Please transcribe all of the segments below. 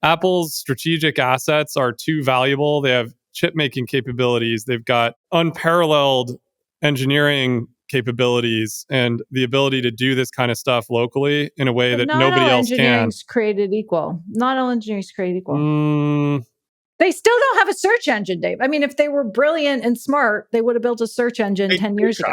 Apple's strategic assets are too valuable. They have chip making capabilities. They've got unparalleled engineering capabilities and the ability to do this kind of stuff locally in a way that nobody else can. Not all engineering's created equal. They still don't have a search engine, Dave. I mean, if they were brilliant and smart, they would have built a search engine 10 years ago.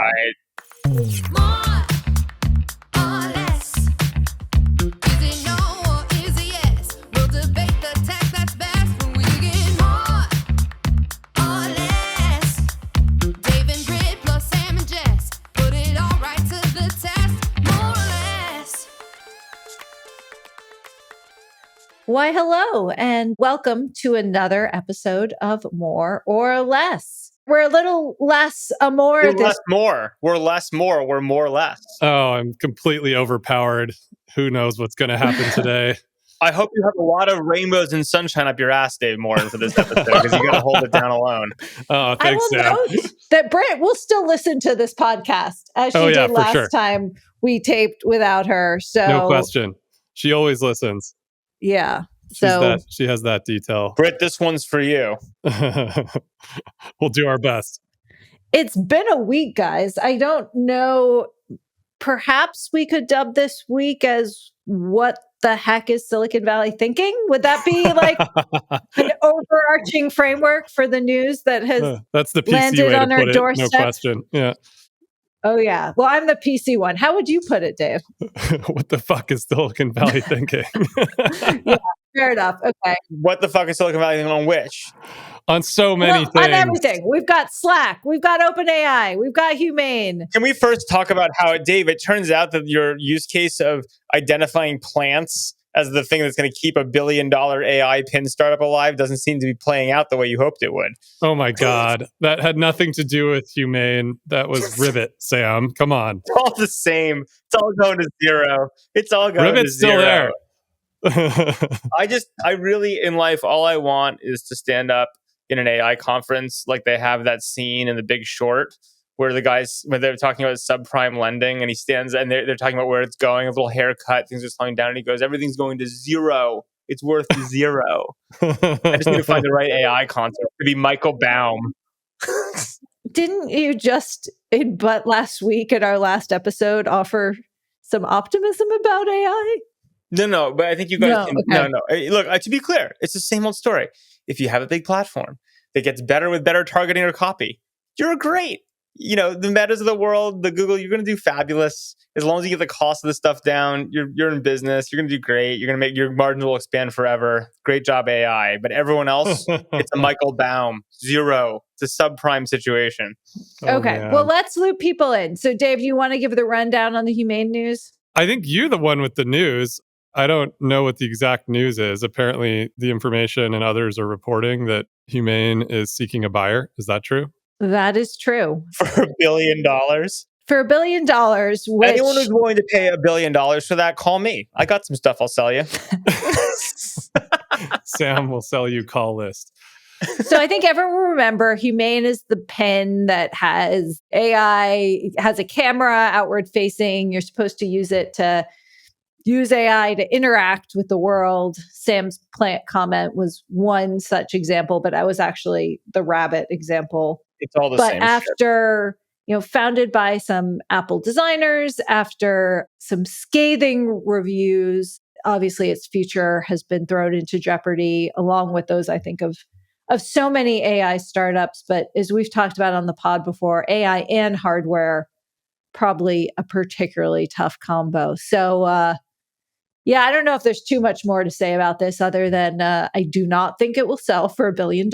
Why, hello, and welcome to another episode of More or Less. We're a little less more. We're less more. We're less more. We're more less. Oh, I'm completely overpowered. Who knows what's going to happen today? I hope you have a lot of rainbows and sunshine up your ass, Dave Moore, for this episode, because you got to hold it down alone. Oh, thanks, Sam. I will note that Britt will still listen to this podcast, as she did last time we taped without her. So no question. She always listens. Yeah. She has that detail. Britt, this one's for you. We'll do our best. It's been a week, guys. I don't know. Perhaps we could dub this week as what the heck is Silicon Valley thinking? Would that be like an overarching framework for the news that has that's the PC landed way on to our put doorstep? No question. Yeah. Oh, yeah. Well, I'm the PC one. How would you put it, Dave? What the fuck is Silicon Valley thinking? Yeah, fair enough. Okay. What the fuck is Silicon Valley thinking on which? On so many things. On everything. We've got Slack. We've got OpenAI. We've got Humane. Can we first talk about how, Dave, it turns out that your use case of identifying plants as the thing that's going to keep $1 billion AI pin startup alive doesn't seem to be playing out the way you hoped it would. Oh my God. That had nothing to do with Humane. That was Ribbit, Sam. Come on. It's all the same. It's all going to zero. It's all going Ribbit's to zero. Still there. I really, in life, all I want is to stand up in an AI conference like they have that scene in The Big Short where the guys, when they're talking about subprime lending and he stands and they're talking about where it's going, a little haircut, things are slowing down, and he goes, everything's going to zero. It's worth zero. I just need to find the right AI concept to be Michael Baum. Didn't you just, but last week at our last episode, offer some optimism about AI? No, but I think you guys no. Look, to be clear, it's the same old story. If you have a big platform that gets better with better targeting or copy, you're great. You know, the Metas of the world, the Google, you're going to do fabulous. As long as you get the cost of the stuff down, you're in business. You're going to do great. You're going to make your margins will expand forever. Great job, AI. But everyone else, it's a Michael Baum. Zero. It's a subprime situation. Okay. Well, let's loop people in. So, Dave, you want to give the rundown on the Humane news? I think you're the one with the news. I don't know what the exact news is. Apparently, The Information and others are reporting that Humane is seeking a buyer. Is that true? That is true. For $1 billion? For $1 billion, which... Anyone who's willing to pay $1 billion for that, call me. I got some stuff I'll sell you. Sam will sell you call list. So I think everyone will remember Humane is the pen that has AI, has a camera outward facing. You're supposed to use it to use AI to interact with the world. Sam's plant comment was one such example, but I was actually the rabbit example. It's all the same. But after, founded by some Apple designers, after some scathing reviews, obviously its future has been thrown into jeopardy, along with those, I think, of so many AI startups. But as we've talked about on the pod before, AI and hardware, probably a particularly tough combo. So, I don't know if there's too much more to say about this other than I do not think it will sell for $1 billion.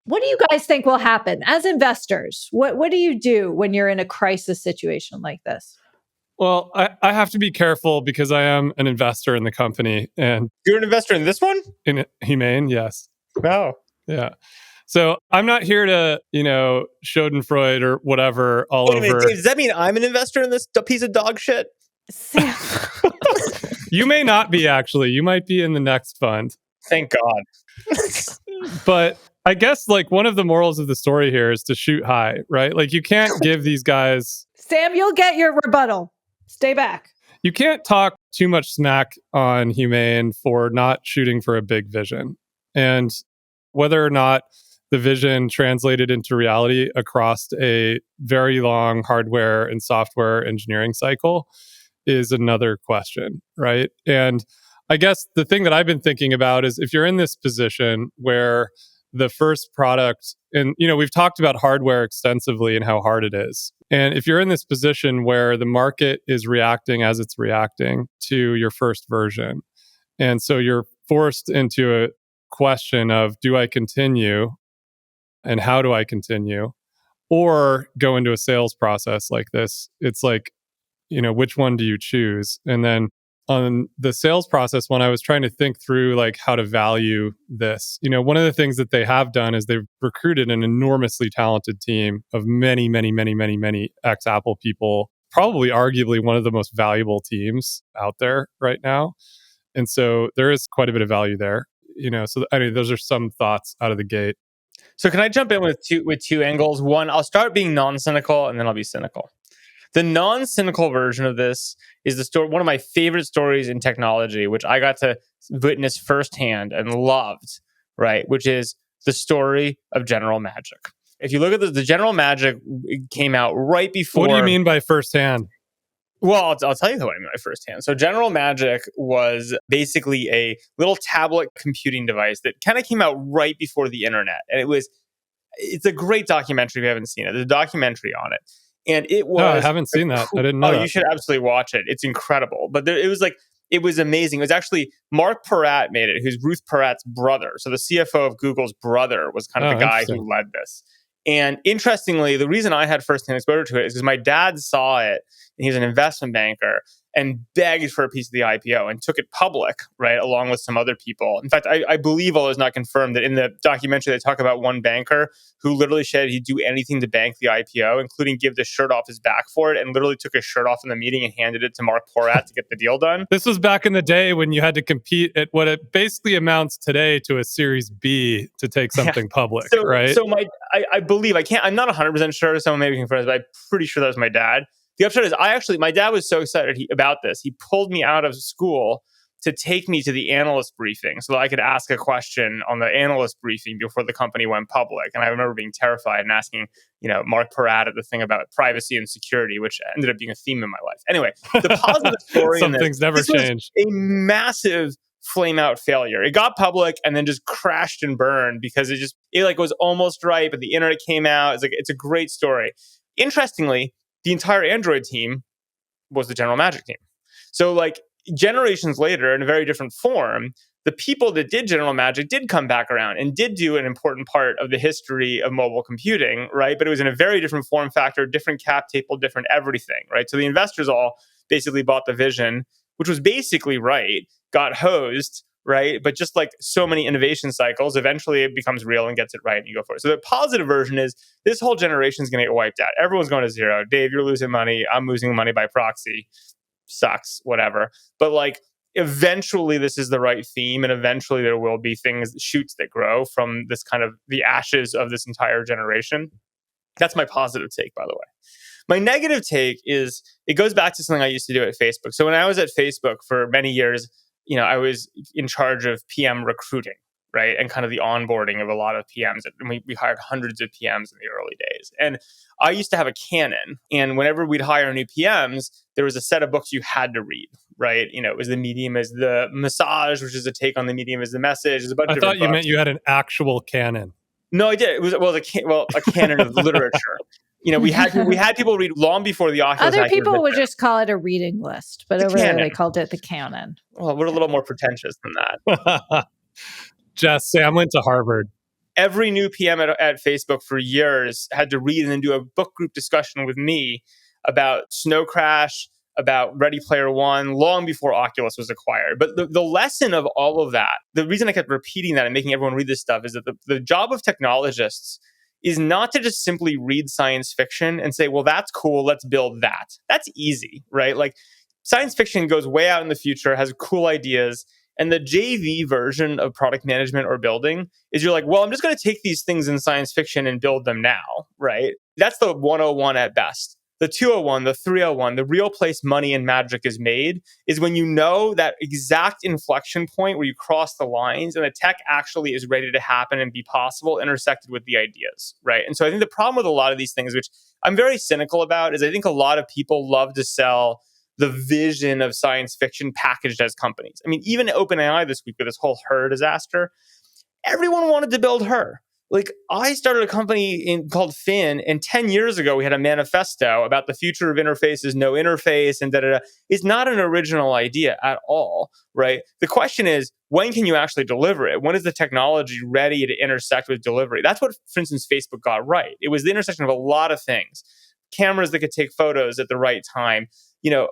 What do you guys think will happen as investors? What do you do when you're in a crisis situation like this? Well, I have to be careful because I am an investor in the company. And you're an investor in this one? In Humane, yes. Oh. Yeah. So I'm not here to, Schadenfreude or whatever all over. Minute, does that mean I'm an investor in this piece of dog shit? Sam. You may not be, actually. You might be in the next fund. Thank God. But I guess one of the morals of the story here is to shoot high, right? You can't give these guys... Sam, you'll get your rebuttal. Stay back. You can't talk too much smack on Humane for not shooting for a big vision. And whether or not the vision translated into reality across a very long hardware and software engineering cycle is another question, right? And I guess the thing that I've been thinking about is if you're in this position where the first product, and we've talked about hardware extensively and how hard it is. And if you're in this position where the market is reacting as it's reacting to your first version, and so you're forced into a question of, do I continue and how do I continue, or go into a sales process like this? It's like, which one do you choose? And then on the sales process, when I was trying to think through like how to value this, one of the things that they have done is they've recruited an enormously talented team of many, many, many, many, many ex-Apple people, probably arguably one of the most valuable teams out there right now. And so there is quite a bit of value there, so those are some thoughts out of the gate. So can I jump in with two angles? One, I'll start being non-cynical and then I'll be cynical. The non-cynical version of this is the story, one of my favorite stories in technology, which I got to witness firsthand and loved, right? Which is the story of General Magic. If you look at the General Magic came out right before. What do you mean by firsthand? Well, I'll tell you what I mean by firsthand. So General Magic was basically a little tablet computing device that kind of came out right before the internet. And it's a great documentary if you haven't seen it. There's a documentary on it. And it was. No, I haven't seen that. I didn't know. You should absolutely watch it. It's incredible. But it was amazing. It was actually Mark Peratt made it, who's Ruth Peratt's brother. So the CFO of Google's brother was kind of the guy who led this. And interestingly, the reason I had firsthand exposure to it is because my dad saw it, and he was an investment banker, and begged for a piece of the IPO and took it public, right, along with some other people. In fact, I believe, although it's not confirmed, that in the documentary they talk about one banker who literally said he'd do anything to bank the IPO, including give the shirt off his back for it, and literally took his shirt off in the meeting and handed it to Mark Peratt to get the deal done. This was back in the day when you had to compete at what it basically amounts today to a Series B to take something public, right? So I believe, I'm not 100% sure, someone maybe confirm, but I'm pretty sure that was my dad. The upshot is my dad was so excited about this. He pulled me out of school to take me to the analyst briefing so that I could ask a question on the analyst briefing before the company went public. And I remember being terrified and asking, Mark Peratt the thing about privacy and security, which ended up being a theme in my life. Anyway, the positive story Some things never change. A massive flame out failure. It got public and then just crashed and burned because it was almost right, but the internet came out. It's a great story. Interestingly, the entire Android team was the General Magic team. So generations later, in a very different form, the people that did General Magic did come back around and did do an important part of the history of mobile computing, right? But it was in a very different form factor, different cap table, different everything, right? So the investors all basically bought the vision, which was basically right, got hosed, right? But just like so many innovation cycles, eventually it becomes real and gets it right and you go for it. So the positive version is this whole generation is going to get wiped out. Everyone's going to zero. Dave, you're losing money. I'm losing money by proxy. Sucks, whatever. But eventually this is the right theme, and eventually there will be shoots that grow from this kind of the ashes of this entire generation. That's my positive take, by the way. My negative take is it goes back to something I used to do at Facebook. So when I was at Facebook for many years, I was in charge of PM recruiting, right? And kind of the onboarding of a lot of PMs. And we hired hundreds of PMs in the early days. And I used to have a canon. And whenever we'd hire new PMs, there was a set of books you had to read, right? It was The Medium as the Massage, which is a take on The Medium as the Message. There's a bunch of I thought you books. meant you had an actual canon. No, I did. It was a canon of literature. We had people read long before the Oculus. Other people would just call it a reading list, but over there they called it the canon. Well, we're a little more pretentious than that. Jess, Sam went to Harvard. Every new PM at Facebook for years had to read and then do a book group discussion with me about Snow Crash, about Ready Player One, long before Oculus was acquired. But the lesson of all of that, the reason I kept repeating that and making everyone read this stuff is that the job of technologists is not to just simply read science fiction and say, well, that's cool, let's build that. That's easy, right? Science fiction goes way out in the future, has cool ideas. And the JV version of product management or building is you're like, well, I'm just going to take these things in science fiction and build them now, right? That's the 101 at best. the 201, the 301, the real place money and magic is made is when you know that exact inflection point where you cross the lines and the tech actually is ready to happen and be possible, intersected with the ideas, right? And so I think the problem with a lot of these things, which I'm very cynical about, is I think a lot of people love to sell the vision of science fiction packaged as companies. I mean, even OpenAI this week with this whole Her disaster, everyone wanted to build Her. Like, I started a company called Fin, and 10 years ago, we had a manifesto about the future of interfaces, no interface, and da-da-da. It's not an original idea at all, right? The question is, when can you actually deliver it? When is the technology ready to intersect with delivery? That's what, for instance, Facebook got right. It was the intersection of a lot of things. Cameras that could take photos at the right time,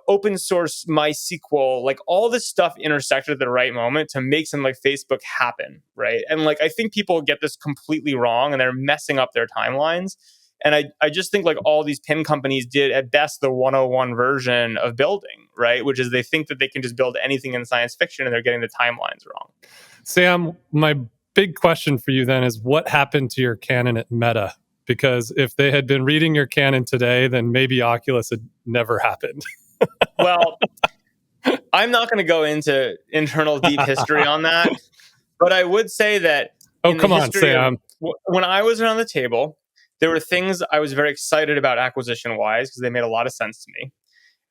open source MySQL, like all this stuff intersected at the right moment to make something like Facebook happen, right? And like, I think people get this completely wrong and they're messing up their timelines. And I just think like all these pin companies did at best the 101 version of building, right? Which is they think that they can just build anything in science fiction and they're getting the timelines wrong. Sam, my big question for you then is, what happened to your canon at Meta? Because if they had been reading your canon today, then maybe Oculus had never happened. Well, I'm not going to go into internal deep history on that, but I would say that come on, Sam. When I was around the table, there were things I was very excited about acquisition-wise because they made a lot of sense to me.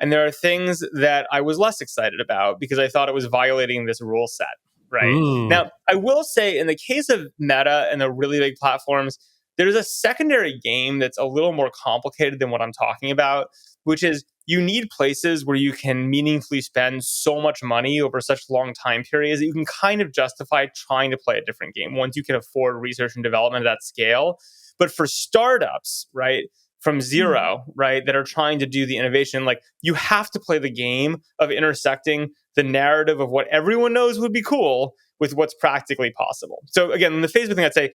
And there are things that I was less excited about because I thought it was violating this rule set, right? Now, I will say in the case of Meta and the really big platforms, there's a secondary game that's a little more complicated than what I'm talking about, which is you need places where you can meaningfully spend so much money over such long time periods that you can kind of justify trying to play a different game once you can afford research and development at that scale. But for startups, right, from zero, right, that are trying to do the innovation, like you have to play the game of intersecting the narrative of what everyone knows would be cool with what's practically possible. So again, the Facebook thing, I'd say,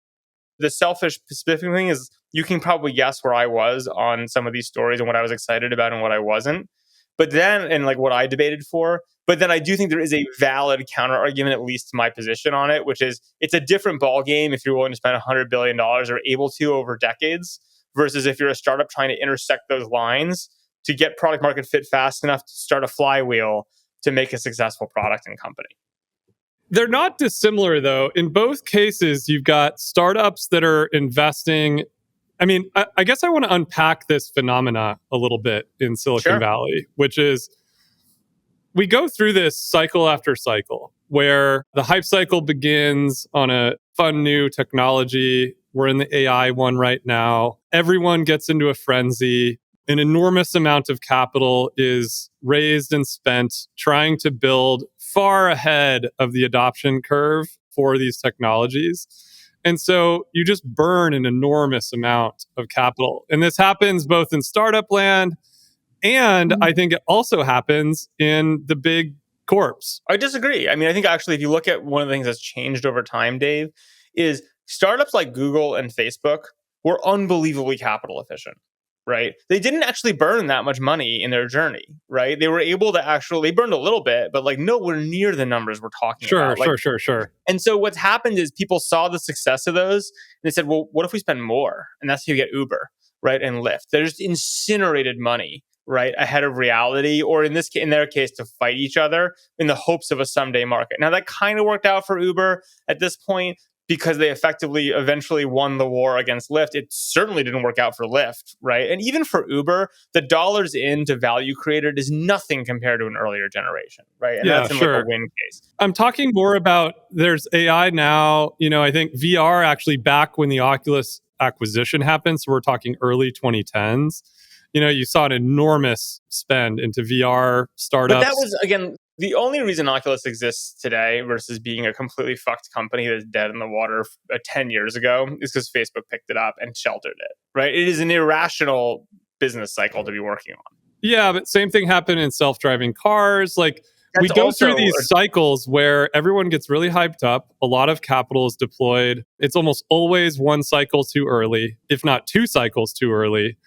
the selfish specific thing is you can probably guess where I was on some of these stories and what I was excited about and what I wasn't. But then, and like what I debated for, but then I do think there is a valid counter argument, at least to my position on it, which is it's a different ball game if you're willing to spend $100 billion or able to over decades versus if you're a startup trying to intersect those lines to get product market fit fast enough to start a flywheel to make a successful product and company. They're not dissimilar, though. In both cases, you've got startups that are investing. I mean, I guess I want to unpack this phenomena a little bit in Silicon Valley, which is we go through this cycle after cycle where the hype cycle begins on a fun new technology. We're in the AI one right now. Everyone gets into a frenzy. An enormous amount of capital is raised and spent trying to build far ahead of the adoption curve for these technologies. And so you just burn an enormous amount of capital. And this happens both in startup land and I think it also happens in the big corps. I disagree. I mean, I think actually if you look at one of the things that's changed over time, Dave, is startups like Google and Facebook were unbelievably capital efficient. Right? They didn't actually burn that much money in their journey, right? They were able to they burned a little bit, but like nowhere near the numbers we're talking about. Sure. And so what's happened is people saw the success of those and they said, well, what if we spend more? And that's how you get Uber, right? And Lyft. They're just incinerated money, right? Ahead of reality, or in their case, to fight each other in the hopes of a someday market. Now that kind of worked out for Uber at this point, because they effectively eventually won the war against Lyft. It certainly didn't work out for Lyft, right? And even for Uber, the dollars into value created is nothing compared to an earlier generation, right? And that's in like a win case. I'm talking more about there's AI now. I think VR actually back when the Oculus acquisition happened, so we're talking early 2010s. You saw an enormous spend into VR startups. But that was, again, the only reason Oculus exists today versus being a completely fucked company that's dead in the water 10 years ago is because Facebook picked it up and sheltered it, right? It is an irrational business cycle to be working on. Yeah, but same thing happened in self-driving cars. Like we go through these cycles where everyone gets really hyped up. A lot of capital is deployed. It's almost always one cycle too early, if not two cycles too early.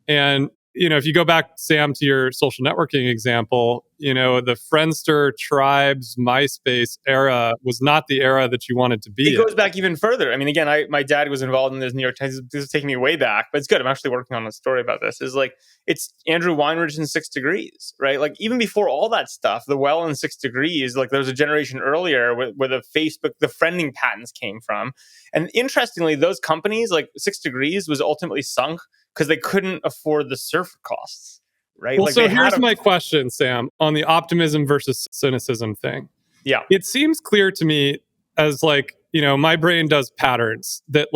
And if you go back, Sam, to your social networking example, the Friendster, Tribes, MySpace era was not the era that you wanted to be in. It goes back even further. I mean, again, my dad was involved in this New York Times. This is taking me way back, but it's good. I'm actually working on a story about this. It's Andrew Weinrich in 6 Degrees, right? Like even before all that stuff, the well in 6 Degrees, like there was a generation earlier where the friending patents came from. And interestingly, those companies, like 6 Degrees was ultimately sunk because they couldn't afford the server costs, right? Well, so here's my question, Sam, on the optimism versus cynicism thing. Yeah. It seems clear to me as my brain does patterns that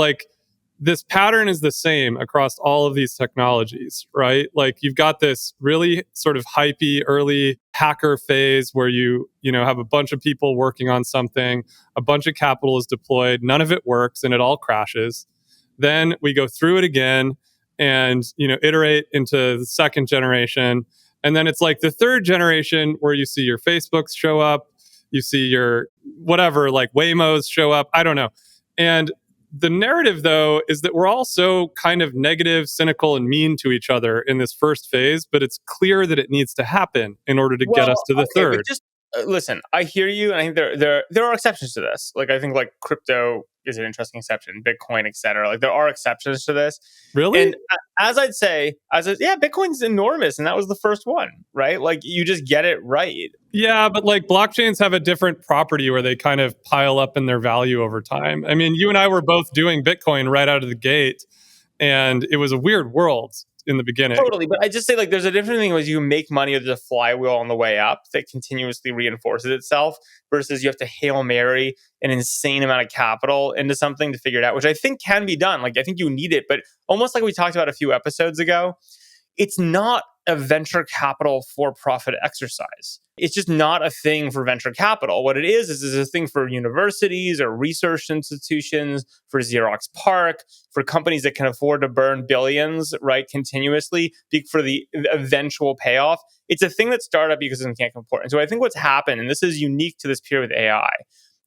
this pattern is the same across all of these technologies, right? Like you've got this really sort of hypey early hacker phase where you have a bunch of people working on something, a bunch of capital is deployed, none of it works and it all crashes. Then we go through it again and iterate into the second generation. And then it's like the third generation where you see your Facebooks show up, you see your whatever, like Waymos show up. I don't know. And the narrative, though, is that we're all so kind of negative, cynical, and mean to each other in this first phase, but it's clear that it needs to happen in order to get us to the third. But just listen, I hear you, and I think there are exceptions to this. Like I think like crypto is an interesting exception, Bitcoin, et cetera. Like there are exceptions to this. Really? And Bitcoin's enormous, and that was the first one, right? Like you just get it right. Yeah, but like blockchains have a different property where they kind of pile up in their value over time. I mean, you and I were both doing Bitcoin right out of the gate, and it was a weird world in the beginning. Totally, but I just say like there's a different thing as you make money or there's a flywheel on the way up that continuously reinforces itself versus you have to Hail Mary an insane amount of capital into something to figure it out, which I think can be done. Like I think you need it, but almost like we talked about a few episodes ago, it's not a venture capital for-profit exercise. It's just not a thing for venture capital. What it is a thing for universities or research institutions, for Xerox PARC, for companies that can afford to burn billions, right, continuously for the eventual payoff. It's a thing that startup ecosystem can't comport. And so I think what's happened, and this is unique to this period with AI,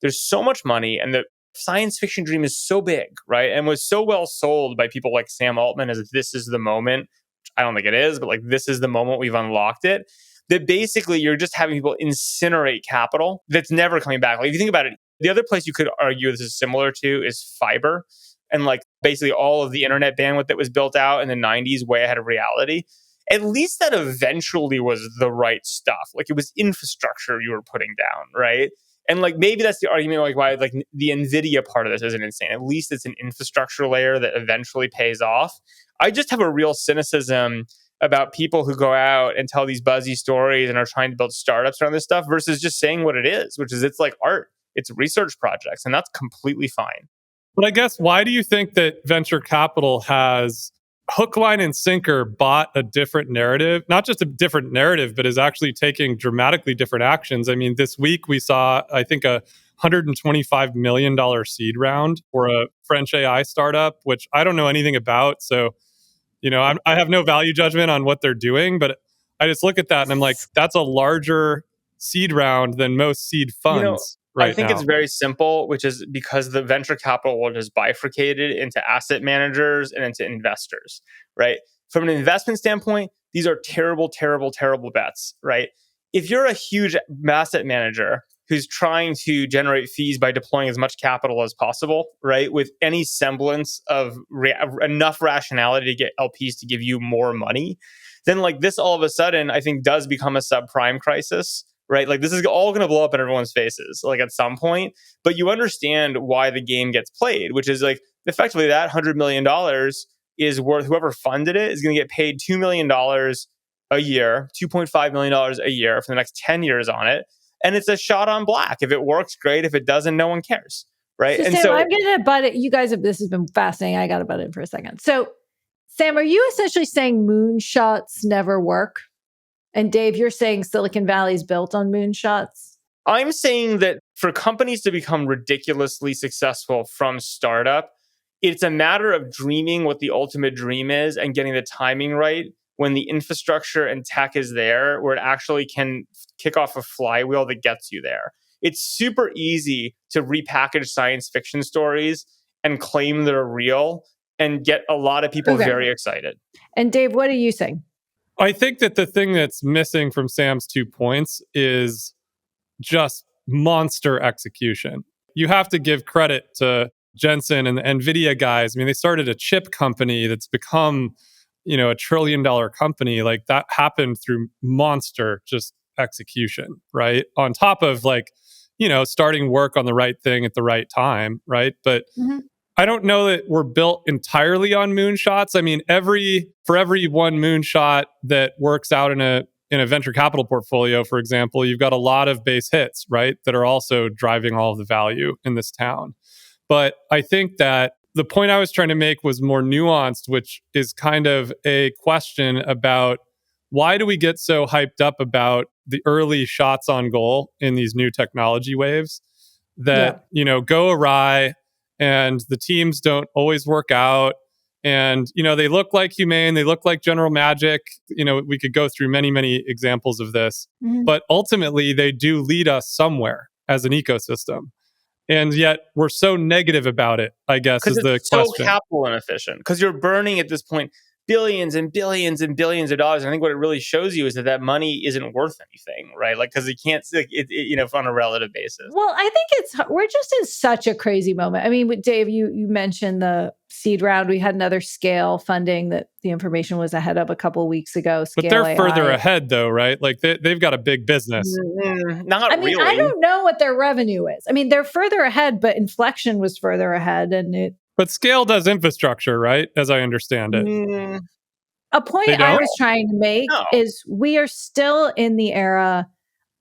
there's so much money and the science fiction dream is so big, right, and was so well sold by people like Sam Altman as this is the moment. I don't think it is, but like this is the moment we've unlocked it. That basically you're just having people incinerate capital that's never coming back. Like if you think about it, the other place you could argue this is similar to is fiber. And like basically all of the internet bandwidth that was built out in the 90s way ahead of reality. At least that eventually was the right stuff. Like it was infrastructure you were putting down, right? And like maybe that's the argument like why like the NVIDIA part of this isn't insane. At least it's an infrastructure layer that eventually pays off. I just have a real cynicism about people who go out and tell these buzzy stories and are trying to build startups around this stuff versus just saying what it is, which is it's like art, it's research projects, and that's completely fine. But I guess why do you think that venture capital has hook, line, and sinker bought a different narrative, not just a different narrative, but is actually taking dramatically different actions? I mean, this week we saw, I think, a $125 million seed round for a French AI startup, which I don't know anything about. So, I have no value judgment on what they're doing, but I just look at that and I'm like, that's a larger seed round than most seed funds. Right I think now. It's very simple, which is because the venture capital world is bifurcated into asset managers and into investors, right? From an investment standpoint, these are terrible, terrible, terrible bets, right? If you're a huge asset manager who's trying to generate fees by deploying as much capital as possible, right, with any semblance of enough rationality to get LPs to give you more money, then like this all of a sudden, I think does become a subprime crisis. Right? Like this is all going to blow up in everyone's faces, like at some point, but you understand why the game gets played, which is like effectively that $100 million is worth, whoever funded it is going to get paid $2 million a year, $2.5 million a year for the next 10 years on it. And it's a shot on black. If it works, great. If it doesn't, no one cares. Right. So, and Sam, so I'm going to butt it. You guys have, this has been fascinating. I got to butt in for a second. So, Sam, are you essentially saying moonshots never work? And Dave, you're saying Silicon Valley is built on moonshots? I'm saying that for companies to become ridiculously successful from startup, it's a matter of dreaming what the ultimate dream is and getting the timing right when the infrastructure and tech is there, where it actually can kick off a flywheel that gets you there. It's super easy to repackage science fiction stories and claim they're real and get a lot of people very excited. And Dave, what are you saying? I think that the thing that's missing from Sam's 2 points is just monster execution. You have to give credit to Jensen and the NVIDIA guys. I mean, they started a chip company that's become, a $1 trillion company. Like that happened through monster just execution, right? On top of starting work on the right thing at the right time, right? But I don't know that we're built entirely on moonshots. I mean, for every one moonshot that works out in a venture capital portfolio, for example, you've got a lot of base hits, right, that are also driving all of the value in this town. But I think that the point I was trying to make was more nuanced, which is kind of a question about why do we get so hyped up about the early shots on goal in these new technology waves that, go awry, and the teams don't always work out. And, they look like Humane, they look like General Magic. We could go through many, many examples of this, but ultimately they do lead us somewhere as an ecosystem. And yet we're so negative about it, I guess, is the question. Because it's so capital inefficient. Because you're burning at this point billions and billions and billions of dollars. And I think what it really shows you is that money isn't worth anything, right? Like, because you can't, on a relative basis. Well, I think we're just in such a crazy moment. I mean, Dave, you mentioned the seed round. We had another Scale funding that the information was ahead of a couple of weeks ago. But they're further ahead, though, right? Like they've got a big business. Not really. I don't know what their revenue is. I mean, they're further ahead, but Inflection was further ahead, But Scale does infrastructure, right? As I understand it. A point I was trying to make is we are still in the era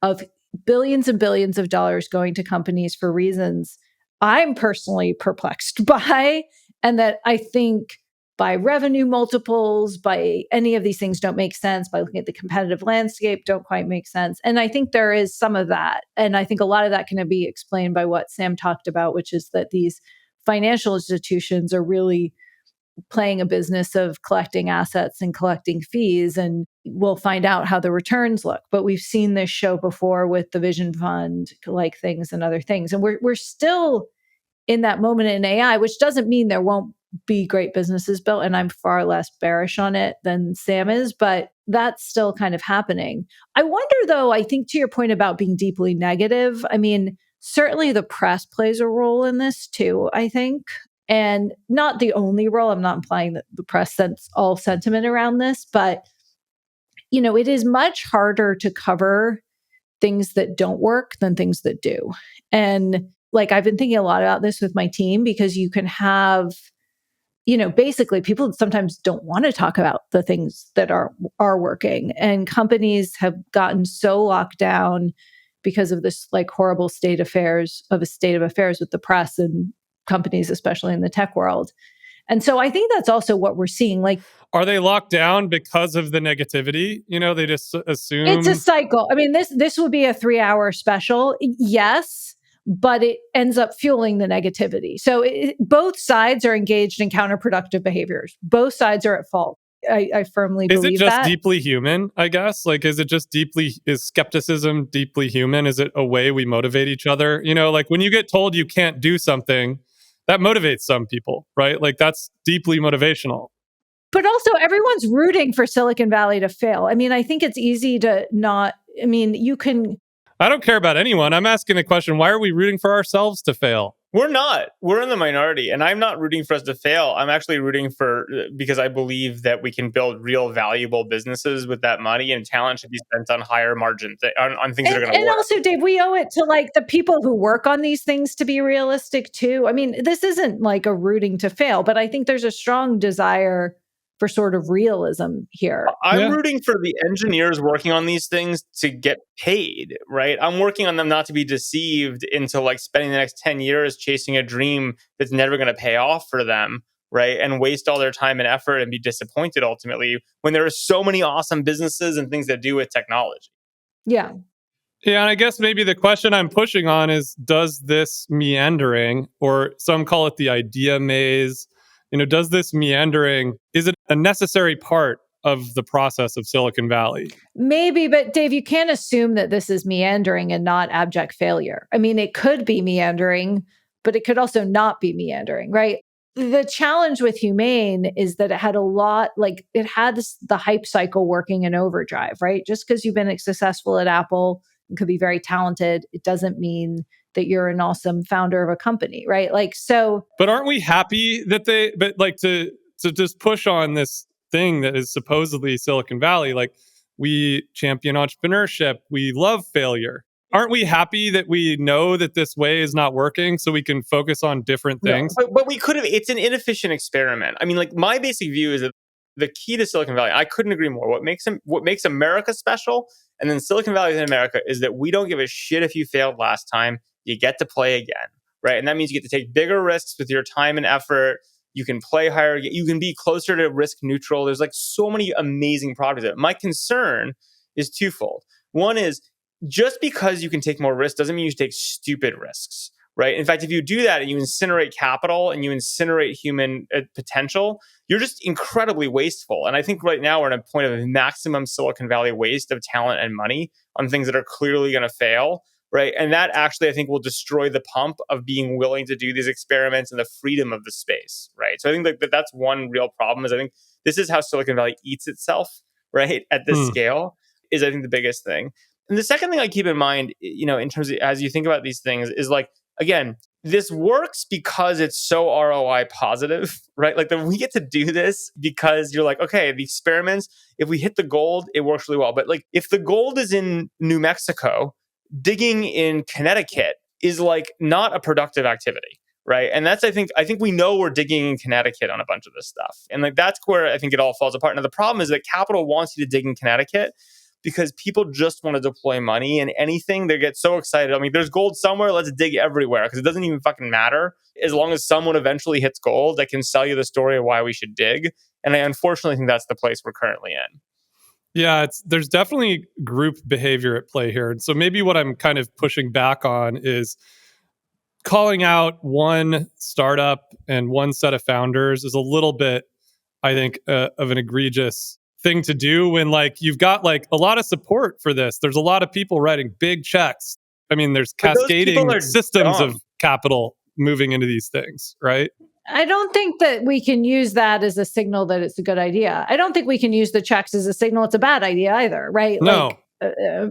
of billions and billions of dollars going to companies for reasons I'm personally perplexed by, and that I think by revenue multiples, by any of these things don't make sense, by looking at the competitive landscape don't quite make sense. And I think there is some of that. And I think a lot of that can be explained by what Sam talked about, which is that these financial institutions are really playing a business of collecting assets and collecting fees, and we'll find out how the returns look. But we've seen this show before with the Vision Fund, like things and other things. And we're still in that moment in AI, which doesn't mean there won't be great businesses built. And I'm far less bearish on it than Sam is, but that's still kind of happening. I wonder, though, I think to your point about being deeply negative, I mean, certainly the press plays a role in this too, I think. And not the only role. I'm not implying that the press sends all sentiment around this, but, it is much harder to cover things that don't work than things that do. And I've been thinking a lot about this with my team, because you can have, basically people sometimes don't want to talk about the things that are working. And companies have gotten so locked down because of this horrible state of affairs with the press and companies, especially in the tech world. And so I think that's also what we're seeing. Are they locked down because of the negativity? They just assume it's a cycle. I mean, this would be a 3-hour special. Yes, but it ends up fueling the negativity. So both sides are engaged in counterproductive behaviors. Both sides are at fault. I firmly believe that. Is it just deeply human, I guess? Is skepticism deeply human? Is it a way we motivate each other? When you get told you can't do something, that motivates some people, right? That's deeply motivational. But also everyone's rooting for Silicon Valley to fail. I mean, I think it's easy to not, you can... I don't care about anyone. I'm asking the question, why are we rooting for ourselves to fail? We're not. We're in the minority. And I'm not rooting for us to fail. I'm actually rooting because I believe that we can build real valuable businesses with that money, and talent should be spent on higher margins, on things that are going to work. And also, Dave, we owe it to the people who work on these things to be realistic too. I mean, this isn't a rooting to fail, but I think there's a strong desire for sort of realism here. I'm rooting for the engineers working on these things to get paid, right? I'm working on them not to be deceived into spending the next 10 years chasing a dream that's never going to pay off for them, right? And waste all their time and effort and be disappointed ultimately when there are so many awesome businesses and things that do with technology. Yeah. Yeah, and I guess maybe the question I'm pushing on is, does this meandering, or some call it the idea maze, does this meandering, is it a necessary part of the process of Silicon Valley? Maybe, but Dave, you can't assume that this is meandering and not abject failure. I mean, it could be meandering, but it could also not be meandering, right? The challenge with Humane is that it had a lot, like it had the hype cycle working in overdrive, right? Just because you've been successful at Apple and could be very talented, it doesn't mean that you're an awesome founder of a company, right? Like, so. But aren't we happy that but like to just push on this thing that is supposedly Silicon Valley, like we champion entrepreneurship, we love failure. Aren't we happy that we know that this way is not working so we can focus on different things? No, but we could have, it's an inefficient experiment. I mean, like my basic view is that the key to Silicon Valley, I couldn't agree more. What makes America special, and then Silicon Valley in America, is that we don't give a shit if you failed last time. You get to play again, right? And that means you get to take bigger risks with your time and effort. You can play higher. You can be closer to risk neutral. There's like so many amazing properties of it. My concern is twofold. One is just because you can take more risks doesn't mean you should take stupid risks, right? In fact, if you do that and you incinerate capital and you incinerate human potential, you're just incredibly wasteful. And I think right now we're at a point of maximum Silicon Valley waste of talent and money on things that are clearly going to fail, right? And that actually, I think, will destroy the pump of being willing to do these experiments and the freedom of the space, right? So I think that's one real problem. Is I think this is how Silicon Valley eats itself, right? At this scale is, I think, the biggest thing. And the second thing I keep in mind, in terms of as you think about these things, is like, again, this works because it's so ROI positive, right? Like we get to do this because you're like, okay, the experiments, if we hit the gold, it works really well. But like if the gold is in New Mexico, digging in Connecticut is like not a productive activity, right? And that's, I think we know we're digging in Connecticut on a bunch of this stuff. And like that's where I think it all falls apart. Now the problem is that capital wants you to dig in Connecticut because people just want to deploy money, and anything, they get so excited. I mean, there's gold somewhere, let's dig everywhere, because it doesn't even fucking matter. As long as someone eventually hits gold that can sell you the story of why we should dig. And I unfortunately think that's the place we're currently in. Yeah, there's definitely group behavior at play here. And so maybe what I'm kind of pushing back on is calling out one startup and one set of founders is a little bit, I think, of an egregious thing to do when like you've got like a lot of support for this. There's a lot of people writing big checks. I mean, there's cascading systems of capital moving into these things, right? I don't think that we can use that as a signal that it's a good idea. I don't think we can use the checks as a signal it's a bad idea either, right? No. Like,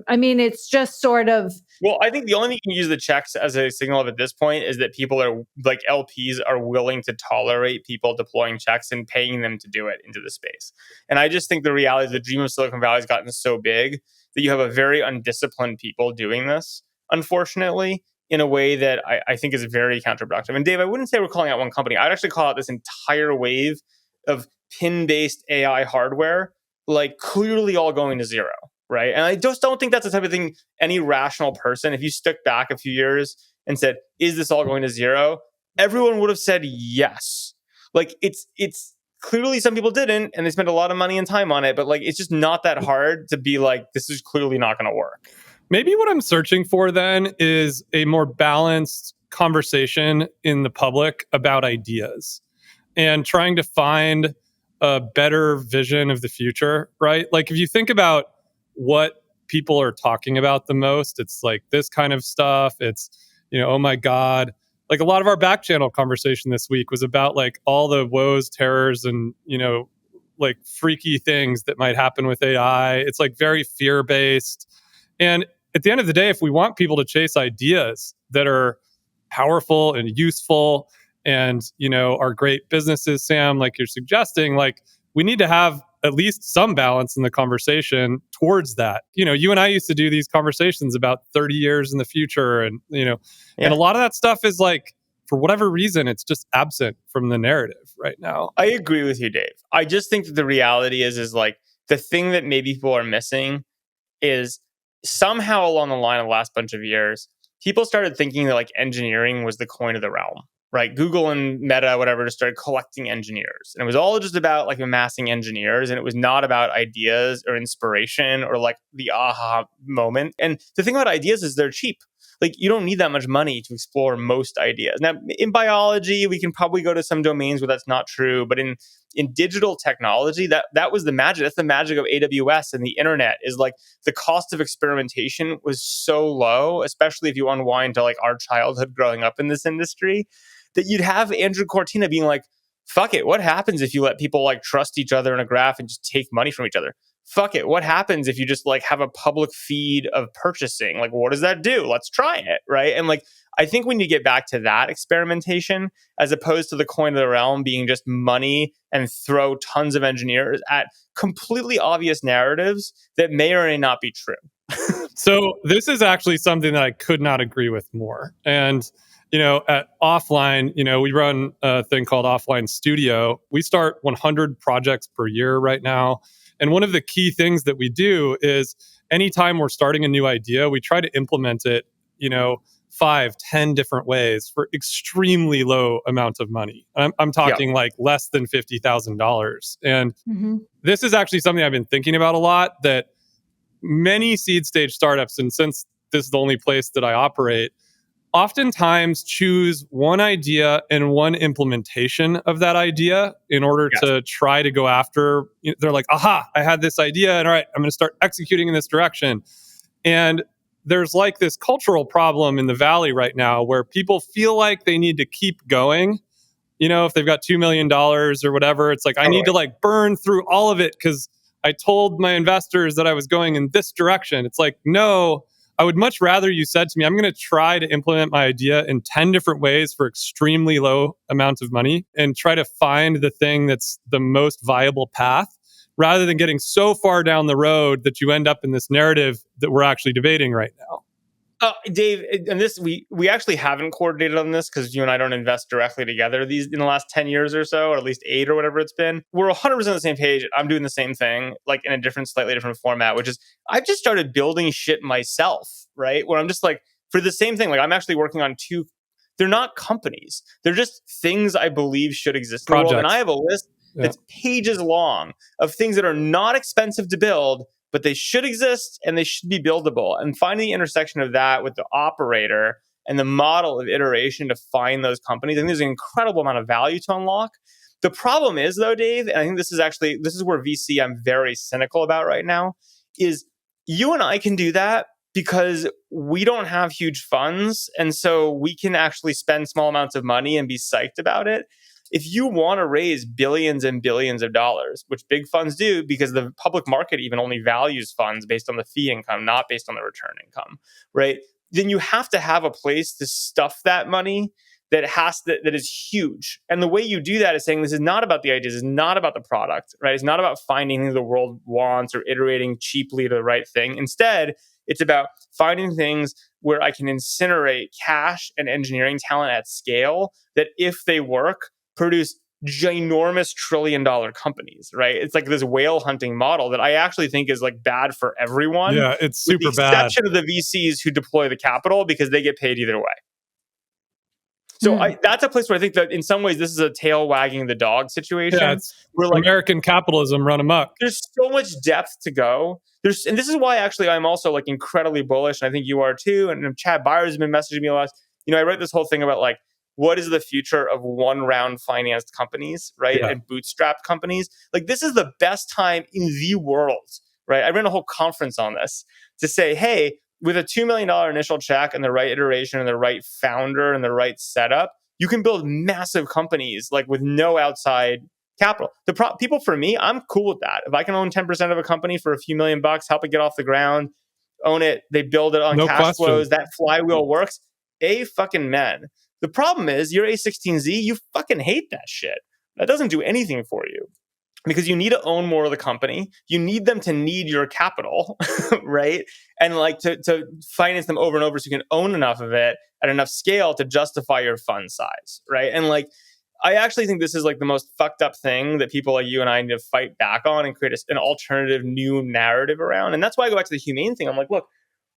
I mean, it's just sort of. Well, I think the only thing you can use the checks as a signal of at this point is that people are like LPs are willing to tolerate people deploying checks and paying them to do it into the space. And I just think the reality is the dream of Silicon Valley has gotten so big that you have a very undisciplined people doing this, unfortunately, in a way that I think is very counterproductive. And Dave, I wouldn't say we're calling out one company. I'd actually call out this entire wave of pin-based AI hardware, like clearly all going to zero. Right. And I just don't think that's the type of thing any rational person, if you stuck back a few years and said, is this all going to zero? Everyone would have said yes. Like it's clearly some people didn't, and they spent a lot of money and time on it. But like it's just not that hard to be like, this is clearly not going to work. Maybe what I'm searching for then is a more balanced conversation in the public about ideas and trying to find a better vision of the future, right? Like if you think about what people are talking about the most, it's like this kind of stuff. It's, oh my God. Like a lot of our back channel conversation this week was about like all the woes, terrors, and, like freaky things that might happen with AI. It's like very fear-based. And at the end of the day, if we want people to chase ideas that are powerful and useful and, are great businesses, Sam, like you're suggesting, like we need to have at least some balance in the conversation towards that. You and I used to do these conversations about 30 years in the future. And, and a lot of that stuff is like, for whatever reason, it's just absent from the narrative right now. I agree with you, Dave. I just think that the reality is like the thing that maybe people are missing is somehow along the line of the last bunch of years, people started thinking that like engineering was the coin of the realm. Right, Google and Meta, whatever, just started collecting engineers. And it was all just about like amassing engineers. And it was not about ideas or inspiration or like the aha moment. And the thing about ideas is they're cheap. Like you don't need that much money to explore most ideas. Now, in biology, we can probably go to some domains where that's not true. But in digital technology, that was the magic. That's the magic of AWS and the internet is like the cost of experimentation was so low, especially if you unwind to like our childhood growing up in this industry, that you'd have Andrew Cortina being like, fuck it, what happens if you let people like trust each other in a graph and just take money from each other? Fuck it, what happens if you just like have a public feed of purchasing? Like, what does that do? Let's try it, right? And like, I think we need to get back to that experimentation as opposed to the coin of the realm being just money and throw tons of engineers at completely obvious narratives that may or may not be true. So this is actually something that I could not agree with more. And, at Offline, we run a thing called Offline Studio. We start 100 projects per year right now. And one of the key things that we do is anytime we're starting a new idea, we try to implement it, 5, 10 different ways for extremely low amounts of money. I'm talking like less than $50,000. And this is actually something I've been thinking about a lot, that many seed stage startups, and since this is the only place that I operate, oftentimes choose one idea and one implementation of that idea in order to try to go after. They're like, aha, I had this idea, and all right, I'm going to start executing in this direction. And there's like this cultural problem in the Valley right now where people feel like they need to keep going. If they've got $2 million or whatever, it's like, I need to like burn through all of it because I told my investors that I was going in this direction. It's like, no, I would much rather you said to me, I'm going to try to implement my idea in 10 different ways for extremely low amounts of money and try to find the thing that's the most viable path, rather than getting so far down the road that you end up in this narrative that we're actually debating right now. Dave, and this we actually haven't coordinated on this because you and I don't invest directly together these in the last 10 years or so, or at least 8 or whatever it's been. We're 100% on the same page. I'm doing the same thing, like in a slightly different format, which is I've just started building shit myself, right? Where I'm just like, for the same thing, like I'm actually working on 2, they're not companies. They're just things I believe should exist in the world. And I have a list that's pages long of things that are not expensive to build, but they should exist and they should be buildable. And finding the intersection of that with the operator and the model of iteration to find those companies, I think there's an incredible amount of value to unlock. The problem is, though, Dave, and I think this is where VC I'm very cynical about right now, is you and I can do that because we don't have huge funds. And so we can actually spend small amounts of money and be psyched about it. If you want to raise billions and billions of dollars, which big funds do, because the public market even only values funds based on the fee income, not based on the return income, right? Then you have to have a place to stuff that money that is huge. And the way you do that is saying this is not about the ideas, it's not about the product, right? It's not about finding things the world wants or iterating cheaply to the right thing. Instead, it's about finding things where I can incinerate cash and engineering talent at scale that, if they work, produce ginormous trillion-dollar companies, right? It's like this whale hunting model that I actually think is like bad for everyone. Yeah, it's super with the exception of the VCs who deploy the capital because they get paid either way. So that's a place where I think that in some ways this is a tail wagging the dog situation. Yeah, it's where like American capitalism run amok. There's so much depth to go. And this is why actually I'm also like incredibly bullish, and I think you are too. And Chad Byers has been messaging me a lot. I wrote this whole thing about like, what is the future of one round financed companies, right? Yeah. And bootstrapped companies. Like, this is the best time in the world, right? I ran a whole conference on this to say, hey, with a $2 million initial check and the right iteration and the right founder and the right setup, you can build massive companies like with no outside capital. People, for me, I'm cool with that. If I can own 10% of a company for a few $million, help it get off the ground, own it, they build it on cash flows, that flywheel works, fucking men. The problem is you're A16Z, you fucking hate that shit. That doesn't do anything for you because you need to own more of the company. You need them to need your capital, right? And like to finance them over and over so you can own enough of it at enough scale to justify your fund size, right? And like, I actually think this is like the most fucked up thing that people like you and I need to fight back on and create an alternative new narrative around. And that's why I go back to the Humane thing. I'm like, look,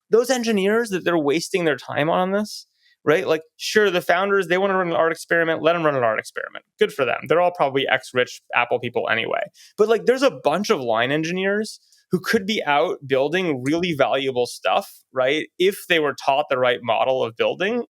those engineers that they're wasting their time on this, right? Like, sure, the founders, they want to run an art experiment. Let them run an art experiment. Good for them. They're all probably ex-rich Apple people anyway. But like, there's a bunch of line engineers who could be out building really valuable stuff, right? If they were taught the right model of building.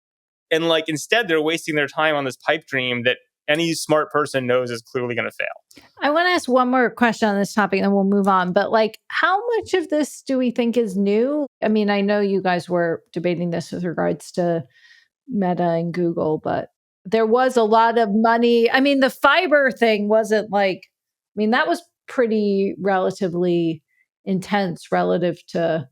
And like, instead, they're wasting their time on this pipe dream that any smart person knows is clearly going to fail. I want to ask one more question on this topic and then we'll move on. But like, how much of this do we think is new? I mean, I know you guys were debating this with regards to Meta and Google, but there was a lot of money. I mean, the fiber thing wasn't like, I mean, that was pretty relatively intense relative to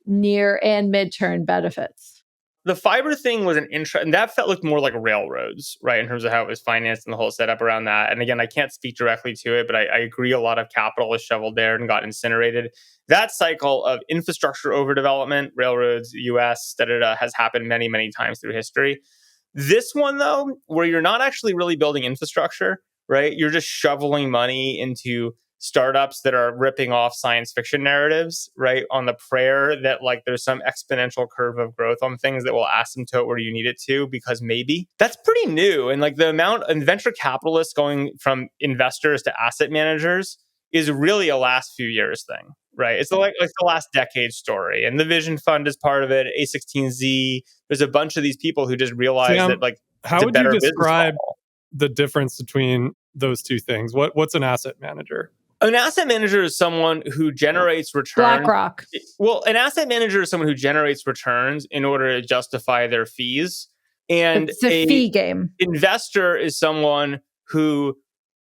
near and midterm benefits. The fiber thing was an and that looked more like railroads, right? In terms of how it was financed and the whole setup around that. And again, I can't speak directly to it, but I agree a lot of capital was shoveled there and got incinerated. That cycle of infrastructure overdevelopment, railroads, US, has happened many, many times through history. This one, though, where you're not actually really building infrastructure, right? You're just shoveling money into startups that are ripping off science fiction narratives, right? On the prayer that like there's some exponential curve of growth on things that will asymptote where you need it to, because maybe that's pretty new. And like the amount of venture capitalists going from investors to asset managers is really a last few years thing, right? It's like the last decade story. And the Vision Fund is part of it, A16Z. There's a bunch of these people who just realize Sam, that like how would you describe the difference between those two things? What's an asset manager? An asset manager is someone who generates returns. BlackRock. Well, an asset manager is someone who generates returns in order to justify their fees. And it's a fee game. Investor is someone who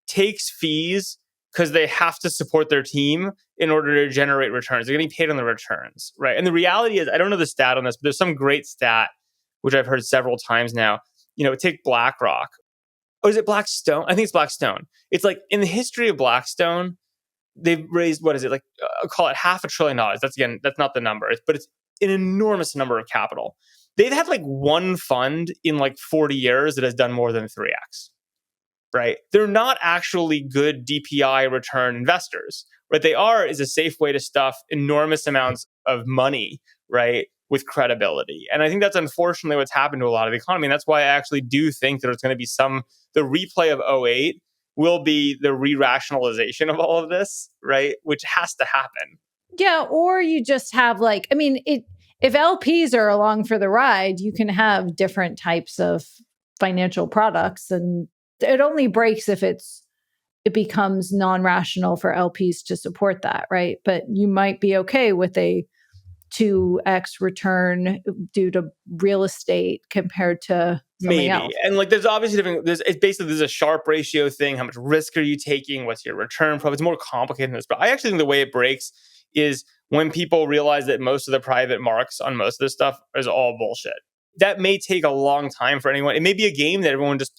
takes fees because they have to support their team in order to generate returns. They're getting paid on the returns, right? And the reality is, I don't know the stat on this, but there's some great stat, which I've heard several times now. Take BlackRock. Oh, is it Blackstone? I think it's Blackstone. It's like in the history of Blackstone, they've raised, what is it, like call it $500 billion. That's not the number, but it's an enormous number of capital. They've had like one fund in like 40 years that has done more than 3x, right? They're not actually good DPI return investors. What they are is a safe way to stuff enormous amounts of money, right, with credibility. And I think that's unfortunately what's happened to a lot of the economy. And that's why I actually do think that there's going to be the replay of '08 will be the re-rationalization of all of this, right? Which has to happen. Yeah, or you just have if LPs are along for the ride, you can have different types of financial products, and it only breaks if it becomes non-rational for LPs to support that, right? But you might be okay with a 2x return due to real estate compared to something else. And like there's obviously different, there's a Sharpe ratio thing. How much risk are you taking? What's your return profile? It's more complicated than this. But I actually think the way it breaks is when people realize that most of the private marks on most of this stuff is all bullshit. That may take a long time for anyone. It may be a game that everyone just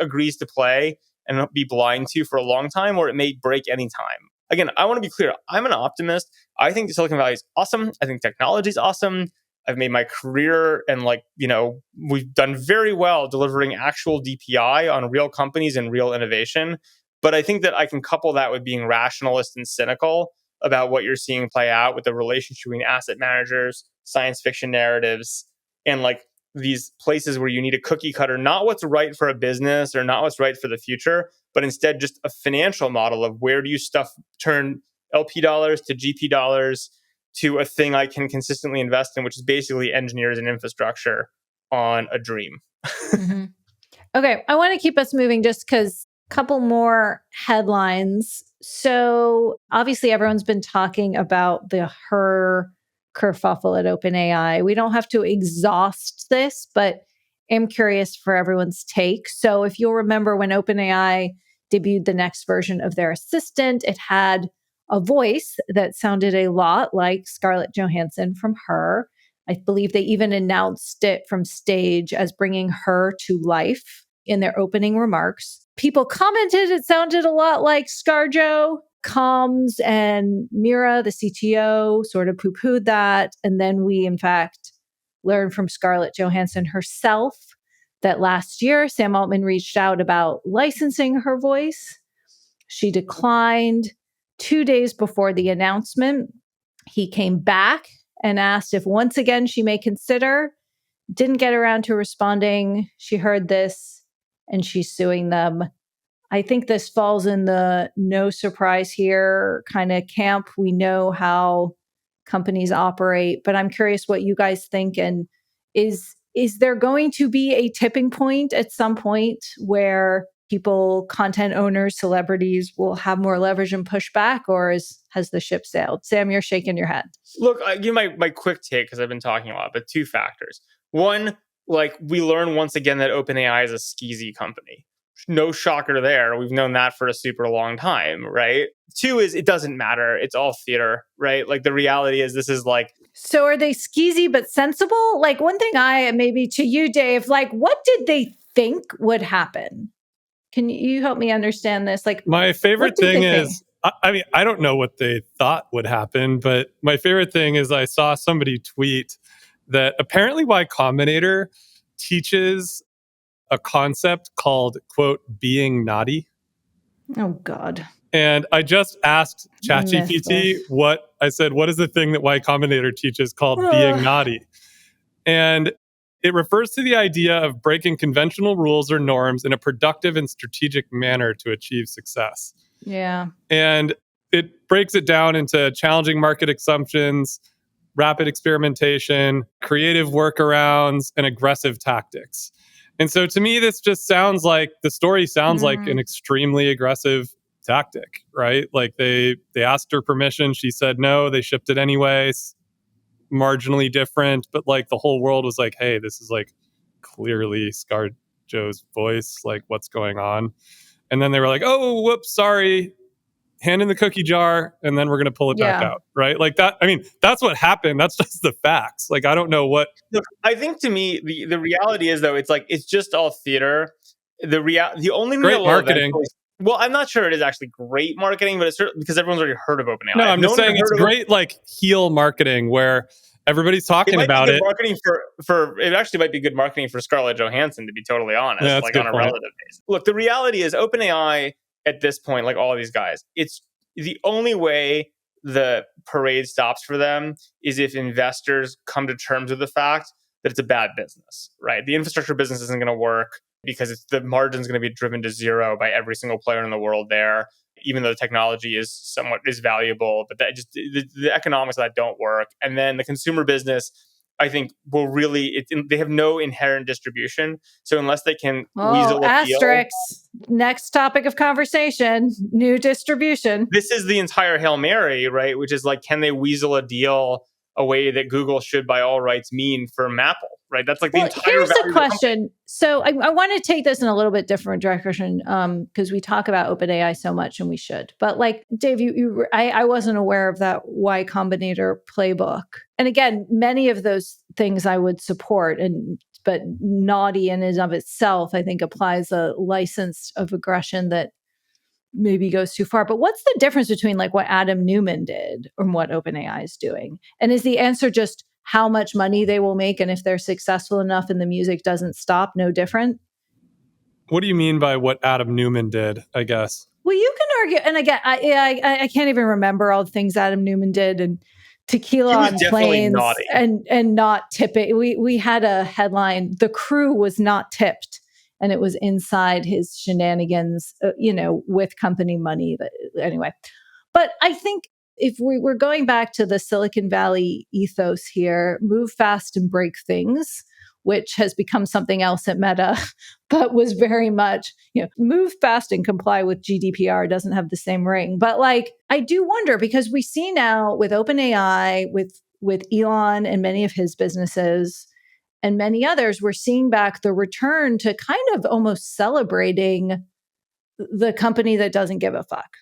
agrees to play and be blind to for a long time, or it may break any time. Again, I want to be clear. I'm an optimist. I think Silicon Valley is awesome. I think technology is awesome. I've made my career and we've done very well delivering actual DPI on real companies and real innovation. But I think that I can couple that with being rationalist and cynical about what you're seeing play out with the relationship between asset managers, science fiction narratives, and like these places where you need a cookie cutter, not what's right for a business or not what's right for the future, but instead just a financial model of where do you turn LP dollars to GP dollars to a thing I can consistently invest in, which is basically engineers and infrastructure on a dream. Mm-hmm. Okay, I want to keep us moving just because a couple more headlines. So obviously everyone's been talking about the Her kerfuffle at OpenAI. We don't have to exhaust this, but I'm curious for everyone's take. So if you'll remember when OpenAI debuted the next version of their assistant, it had a voice that sounded a lot like Scarlett Johansson from Her. I believe they even announced it from stage as bringing Her to life in their opening remarks. People commented it sounded a lot like ScarJo. Coms and Mira, the CTO, sort of poo-pooed that. And then we, in fact, learned from Scarlett Johansson herself that last year, Sam Altman reached out about licensing her voice. She declined 2 days before the announcement. He came back and asked if once again she may consider. Didn't get around to responding. She heard this and she's suing them. I think this falls in the no surprise here kind of camp. We know how companies operate, but I'm curious what you guys think. And is there going to be a tipping point at some point where people, content owners, celebrities will have more leverage and push back, or has the ship sailed? Sam, you're shaking your head. Look, I give my quick take because I've been talking a lot, but two factors. One, like we learn once again that OpenAI is a skeezy company. No shocker there. We've known that for a super long time, right? 2 is it doesn't matter. It's all theater, right? Like the reality is this is like. So are they skeezy but sensible? Like one thing maybe to you, Dave, like what did they think would happen? Can you help me understand this? Like my favorite thing is, I mean, I don't know what they thought would happen, but my favorite thing is I saw somebody tweet that apparently Y Combinator teaches a concept called, quote, being naughty. Oh, God. And I just asked ChatGPT what is the thing that Y Combinator teaches called being naughty? And it refers to the idea of breaking conventional rules or norms in a productive and strategic manner to achieve success. Yeah. And it breaks it down into challenging market assumptions, rapid experimentation, creative workarounds, and aggressive tactics. And so to me, this just sounds like an extremely aggressive tactic, right? Like they asked her permission. She said no. They shipped it anyways. Marginally different, but like the whole world was like, hey, this is like clearly Scar Joe's voice. Like, what's going on? And then they were like, oh, whoops, sorry. Hand in the cookie jar, and then we're going to pull it back out, right? Like that. I mean, that's what happened. That's just the facts. Like, I don't know what. Look, I think to me, the reality is though, it's like it's just all theater. The only great real marketing. Well, I'm not sure it is actually great marketing, but it's because everyone's already heard of OpenAI. No, I'm just saying it's great, like heel marketing where everybody's talking about it. Marketing for it actually might be good marketing for Scarlett Johansson, to be totally honest, yeah, like on a relative basis. Look, the reality is OpenAI at this point, like all these guys, it's the only way the parade stops for them is if investors come to terms with the fact that it's a bad business, right? The infrastructure business isn't going to work because the margin's going to be driven to zero by every single player in the world there, even though the technology is valuable, but that just the economics of that don't work. And then the consumer business, I think, will really they have no inherent distribution. So unless they can weasel a deal, next topic of conversation, new distribution. This is the entire Hail Mary, right? Which is like, can they weasel a deal a way that Google should, by all rights, mean for Apple, right? That's like the entire. Here's the question. So I want to take this in a little bit different direction because we talk about OpenAI so much, and we should. But like Dave, I wasn't aware of that Y Combinator playbook. And again, many of those things I would support, but naughty in and of itself, I think applies a license of aggression that maybe goes too far. But what's the difference between like what Adam Newman did and what OpenAI is doing? And is the answer just how much money they will make, and if they're successful enough and the music doesn't stop, no different? What do you mean by what Adam Newman did, I guess? Well, you can argue, and again, I can't even remember all the things Adam Newman did, and tequila on planes and not tipping. We had a headline, the crew was not tipped. And it was inside his shenanigans, with company money. Anyway, but I think if we're going back to the Silicon Valley ethos here, move fast and break things, which has become something else at Meta, but was very much, move fast and comply with GDPR doesn't have the same ring. But like, I do wonder, because we see now with OpenAI, with Elon and many of his businesses, and many others, we're seeing back the return to kind of almost celebrating the company that doesn't give a fuck.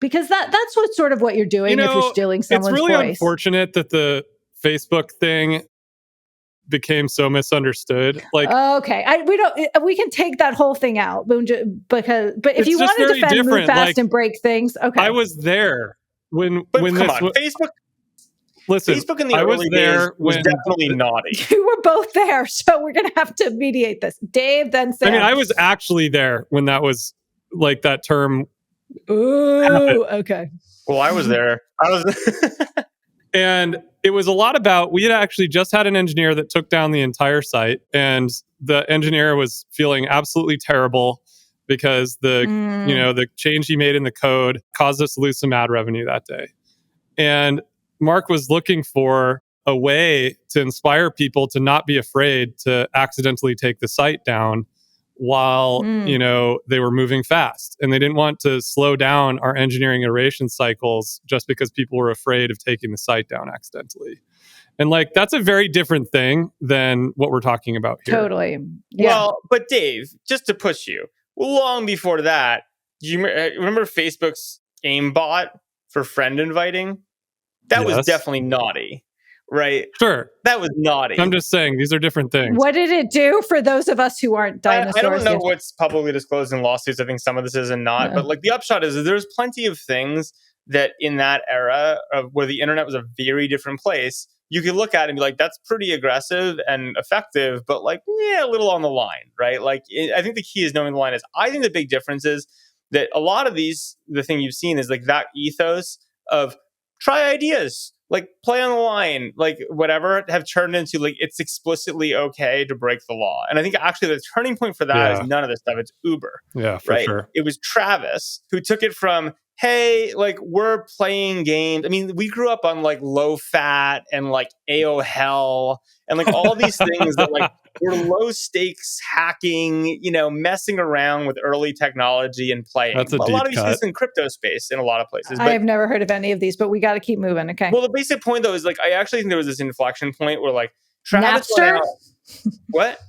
Because that's what you're doing if you're stealing someone's voice. It's really unfortunate that the Facebook thing became so misunderstood. Like, okay, we can take that whole thing out but if you want to defend move fast and break things, okay. I was there when Facebook. Listen, Facebook in the early days was definitely naughty. You were both there, so we're going to have to mediate this. Dave, then Sam. I mean, I was actually there when that was like that term. Ooh, happened. Okay. Well, I was there. And it was a lot about, we had actually just had an engineer that took down the entire site, and the engineer was feeling absolutely terrible because the change he made in the code caused us to lose some ad revenue that day. And Mark was looking for a way to inspire people to not be afraid to accidentally take the site down while, they were moving fast. And they didn't want to slow down our engineering iteration cycles just because people were afraid of taking the site down accidentally. And like, that's a very different thing than what we're talking about here. Totally. Yeah. Well, but Dave, just to push you, long before that, do you remember Facebook's aimbot for friend inviting? That was definitely naughty, right? Sure. That was naughty. I'm just saying, these are different things. What did it do for those of us who aren't dinosaurs? I don't know what's publicly disclosed in lawsuits. I think some of this is and not. But like the upshot is that there's plenty of things that in that era of where the internet was a very different place, you could look at it and be like, that's pretty aggressive and effective, but like, yeah, a little on the line, right? Like, I think the key is knowing the line is. I think the big difference is that a lot of these, the thing you've seen is like that ethos of try ideas, like play on the line, like whatever, have turned into like it's explicitly okay to break the law. And I think actually the turning point for that is none of this stuff. It's Uber. Yeah, for sure. It was Travis who took it from, hey, like we're playing games. I mean, we grew up on like low fat and like AOL and like all these things that like were low stakes hacking, messing around with early technology and playing. That's a lot of these cut. things in crypto space in a lot of places. I've never heard of any of these, but we got to keep moving. Okay. Well, the basic point though is like, I actually think there was this inflection point where like Travis Napster? What?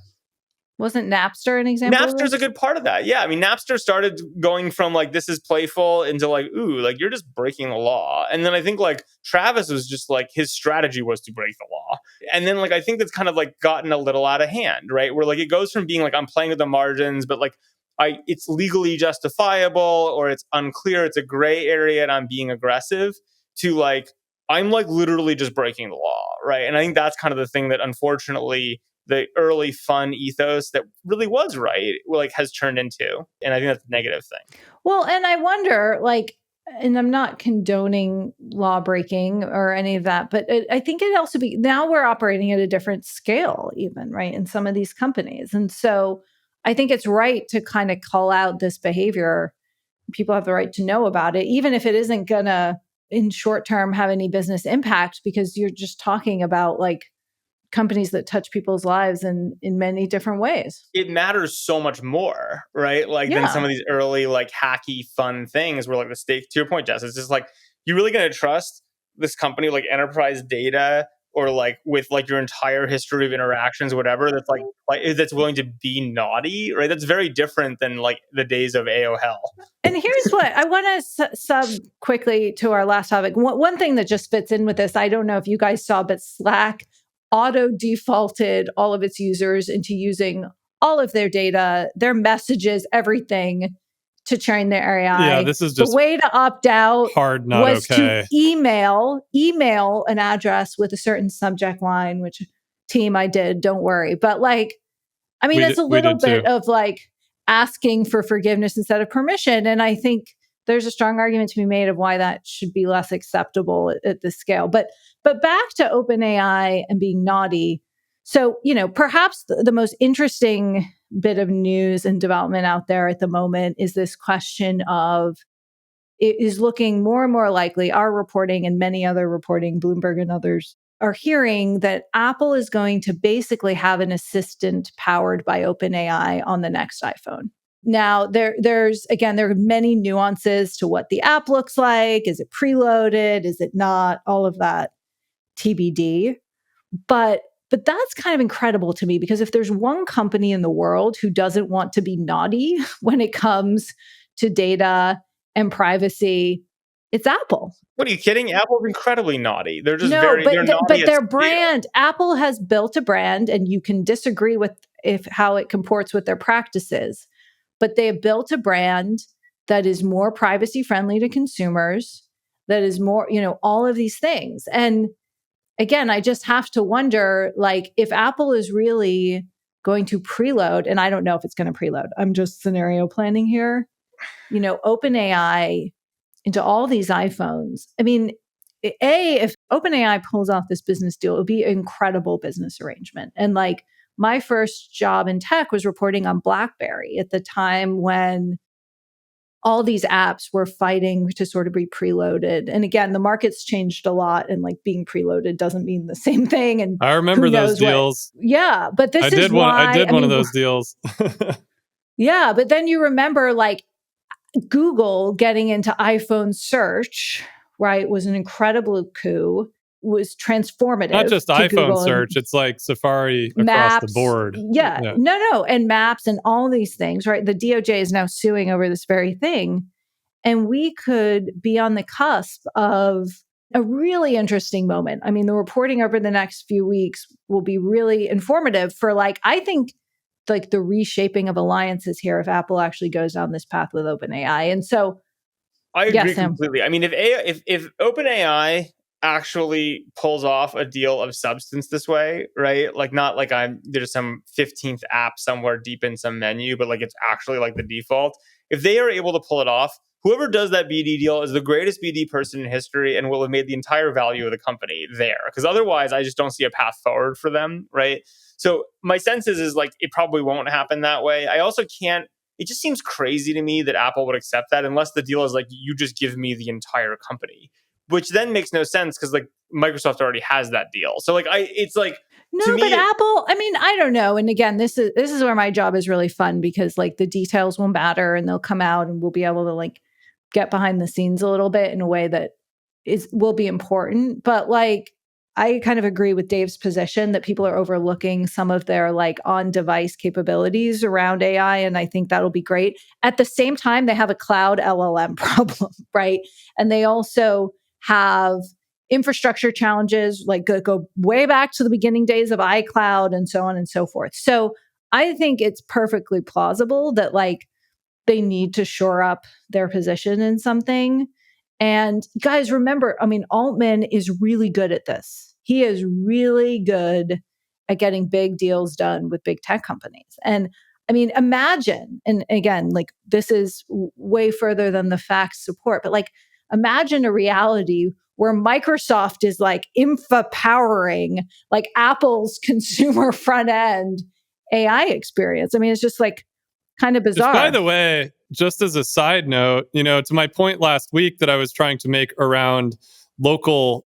Wasn't Napster an example? Napster's a good part of that. Yeah. I mean, Napster started going from like, this is playful into like, ooh, like you're just breaking the law. And then I think like Travis was just like, his strategy was to break the law. And then like, I think that's kind of like gotten a little out of hand, right? Where like, it goes from being like, I'm playing with the margins, but like, it's legally justifiable or it's unclear. It's a gray area and I'm being aggressive to like, I'm like literally just breaking the law. Right. And I think that's kind of the thing that unfortunately the early fun ethos that really was right, like has turned into. And I think that's a negative thing. Well, and I wonder, like, and I'm not condoning law breaking or any of that, but I think it also now we're operating at a different scale even, right, in some of these companies. And so I think it's right to kind of call out this behavior. People have the right to know about it, even if it isn't going to, in short term, have any business impact, because you're just talking about like companies that touch people's lives in many different ways. It matters so much more, right? Like than some of these early like hacky fun things where like the stake, to your point, Jess, it's just like, you really going to trust this company like enterprise data or like with like your entire history of interactions, whatever, that's like that's willing to be naughty, right? That's very different than like the days of AOL. And here's what I want to sub quickly to our last topic. One thing that just fits in with this, I don't know if you guys saw, but Slack auto defaulted all of its users into using all of their data, their messages, everything to train their AI. Yeah, this is just the way to opt out. Hard, not was okay. to email an address with a certain subject line, which team I did. Don't worry, but like, I mean, it's a little bit of like asking for forgiveness instead of permission, and I think there's a strong argument to be made of why that should be less acceptable at this scale. But back to OpenAI and being naughty. So, perhaps the most interesting bit of news and development out there at the moment is this question of, it is looking more and more likely, our reporting and many other reporting, Bloomberg and others, are hearing that Apple is going to basically have an assistant powered by OpenAI on the next iPhone. Now, there are many nuances to what the app looks like. Is it preloaded? Is it not? All of that TBD. But that's kind of incredible to me, because if there's one company in the world who doesn't want to be naughty when it comes to data and privacy, it's Apple. What, are you kidding? Apple's incredibly naughty. They're just but their brand, Apple has built a brand, and you can disagree with how it comports with their practices. But they have built a brand that is more privacy friendly to consumers, that is more, all of these things. And again, I just have to wonder, like, if Apple is really going to preload, and I don't know if it's going to preload, I'm just scenario planning here, OpenAI into all these iPhones. I mean, if OpenAI pulls off this business deal, it would be an incredible business arrangement. And like, my first job in tech was reporting on BlackBerry at the time when all these apps were fighting to sort of be preloaded. And again, the market's changed a lot, and like being preloaded doesn't mean the same thing. And I remember those deals. But I did one of those deals. Yeah, but then you remember like Google getting into iPhone search, right, was an incredible coup. was transformative. Not just iPhone Google search, it's like Safari Maps, across the board. Yeah. No. And Maps and all these things, right? The DOJ is now suing over this very thing. And we could be on the cusp of a really interesting moment. I mean, the reporting over the next few weeks will be really informative for I think the reshaping of alliances here if Apple actually goes down this path with OpenAI. And so I agree completely. I mean, if OpenAI actually pulls off a deal of substance this way, right? Like not like there's some 15th app somewhere deep in some menu, but it's actually the default. If they are able to pull it off, whoever does that BD deal is the greatest BD person in history and will have made the entire value of the company there. Because otherwise, I just don't see a path forward for them, right? So my sense is it probably won't happen that way. I also can't. It just seems crazy to me that Apple would accept that unless the deal is you just give me the entire company, which then makes no sense because Microsoft already has that deal. So it's no, to me, but Apple, I mean, I don't know. And again, this is where my job is really fun because the details will matter and they'll come out and we'll be able to get behind the scenes a little bit in a way that will be important. But I kind of agree with Dave's position that people are overlooking some of their on-device capabilities around AI, and I think that'll be great. At the same time, they have a cloud LLM problem, right? And they also have infrastructure challenges, go way back to the beginning days of iCloud and so on and so forth. So I think it's perfectly plausible that they need to shore up their position in something. And guys, remember, I mean, Altman is really good at this. He is really good at getting big deals done with big tech companies. And I mean, imagine, and again, this is way further than the facts support, but imagine a reality where Microsoft is infra-powering Apple's consumer front end AI experience. I mean, it's just kind of bizarre. By the way, just as a side note, to my point last week that I was trying to make around local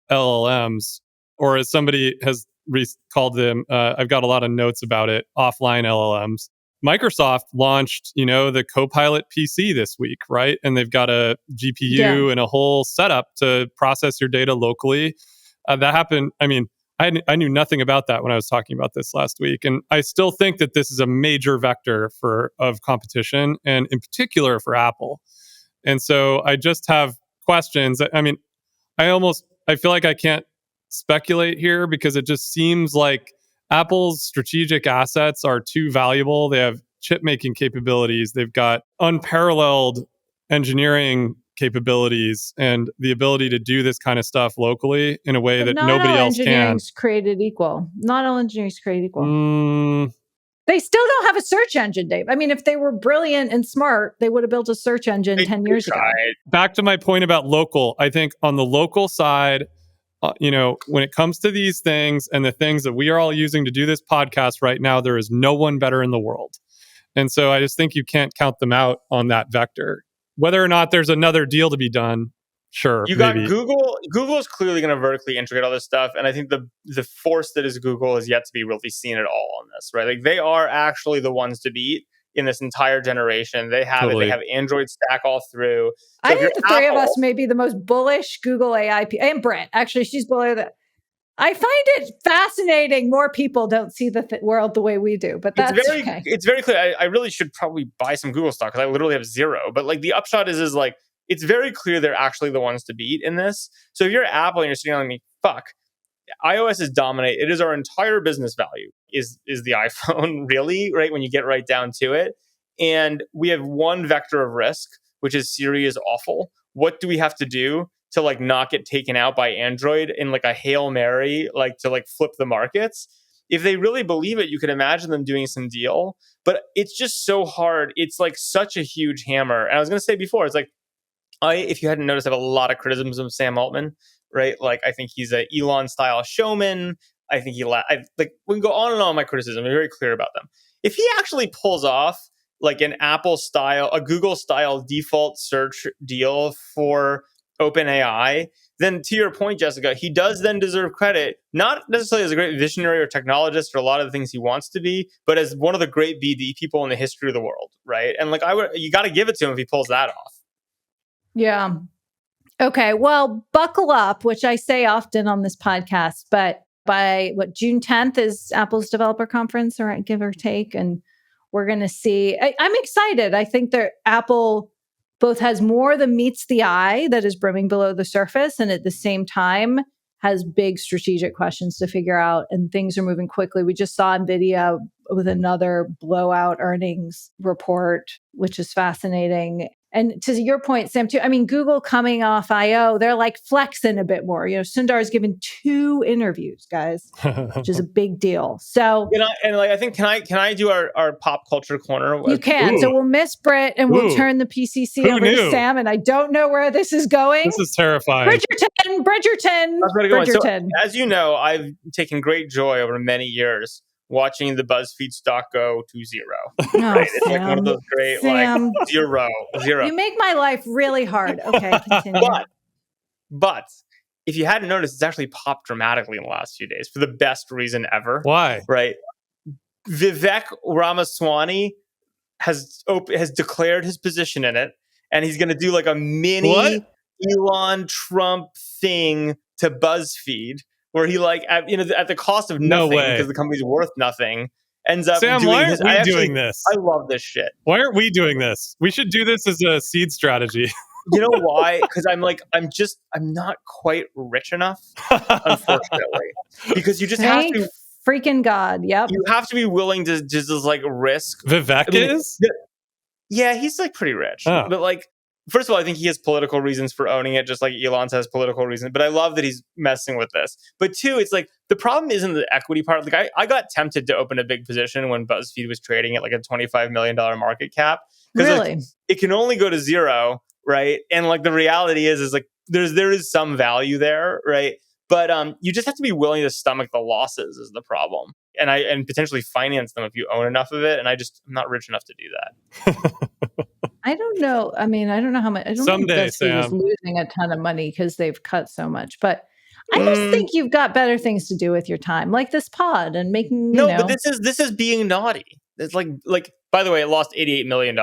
LLMs, or as somebody has called them, I've got a lot of notes about it, offline LLMs. Microsoft launched, the Copilot PC this week, right? And they've got a GPU and a whole setup to process your data locally. That happened. I mean, I knew nothing about that when I was talking about this last week. And I still think that this is a major vector of competition, and in particular for Apple. And so I just have questions. I mean, I feel like I can't speculate here because it just seems like Apple's strategic assets are too valuable. They have chip making capabilities. They've got unparalleled engineering capabilities and the ability to do this kind of stuff locally in a way that nobody else can. Not all engineering's created equal. Not all engineering's created equal. They still don't have a search engine, Dave. I mean, if they were brilliant and smart, they would have built a search engine 10 years ago. Back to my point about local. I think on the local side, when it comes to these things and the things that we are all using to do this podcast right now, there is no one better in the world. And so I just think you can't count them out on that vector. Whether or not there's another deal to be done, sure. You got Google. Google is clearly going to vertically integrate all this stuff. And I think the force that is Google is yet to be really seen at all on this, right? They are actually the ones to beat in this entire generation. They have it. They have Android stack all through. So I think the three of us may be the most bullish Google AI and Brent. Actually, she's bullish. I find it fascinating. More people don't see the world the way we do, but that's okay. It's very clear. I really should probably buy some Google stock because I literally have zero. But the upshot is it's very clear they're actually the ones to beat in this. So if you're Apple and you're sitting on me, iOS is dominate. It is our entire business value is the iPhone, really, right? When you get right down to it. And we have one vector of risk, which is Siri is awful. What do we have to do to not get taken out by Android in a Hail Mary, to flip the markets? If they really believe it, you could imagine them doing some deal. But it's just so hard. It's such a huge hammer. And I was going to say before, it's if you hadn't noticed, I have a lot of criticisms of Sam Altman, right? I think he's an Elon-style showman. I think we can go on and on my criticism. I'm very clear about them. If he actually pulls off an Apple-style, a Google-style default search deal for OpenAI, then to your point, Jessica, he does then deserve credit, not necessarily as a great visionary or technologist or a lot of the things he wants to be, but as one of the great BD people in the history of the world, right? And you got to give it to him if he pulls that off. Yeah. Okay, well, buckle up, which I say often on this podcast, but by June 10th is Apple's developer conference, or give or take. And we're going to see, I'm excited. I think that Apple both has more than meets the eye that is brimming below the surface, and at the same time has big strategic questions to figure out, and things are moving quickly. We just saw NVIDIA with another blowout earnings report, which is fascinating. And to your point, Sam, too, I mean, Google coming off I/O, they're like flexing a bit more. Sundar's given 2 interviews, guys, which is a big deal. So, I think, can I do our pop culture corner? You can. Ooh. So we'll miss Brit and we'll turn the PCC over to Sam. And I don't know where this is going. This is terrifying. Bridgerton. So, as you know, I've taken great joy over many years watching the BuzzFeed stock go to 0. Right? It's like one of those great, Sam. like zero. You make my life really hard. Okay, continue. But if you hadn't noticed, it's actually popped dramatically in the last few days for the best reason ever. Why? Right? Vivek Ramaswamy has declared his position in it, and he's going to do like a mini Elon Trump thing to BuzzFeed, where he at the cost of nothing, because the company's worth nothing, ends up Sam, doing why aren't we doing this? I love this shit. Why aren't we doing this? We should do this as a seed strategy. You know why? Because I'm not quite rich enough, unfortunately. Because you just have to freaking God. Yep. You have to be willing to just risk. Vivek is? Yeah, he's pretty rich. Oh. But first of all, I think he has political reasons for owning it, just like Elon has political reasons. But I love that he's messing with this. But 2, it's the problem isn't the equity part. I got tempted to open a big position when BuzzFeed was trading at a $25 million market cap. Really? It can only go to 0, right? And the reality is there is some value there, right? But you just have to be willing to stomach the losses is the problem. And potentially finance them if you own enough of it. And I'm not rich enough to do that. I don't know. I mean, I don't know how much. I don't think BuzzFeed is losing a ton of money because they've cut so much. But I just think you've got better things to do with your time, like this pod and making. But this is being naughty. It's by the way, it lost $88 million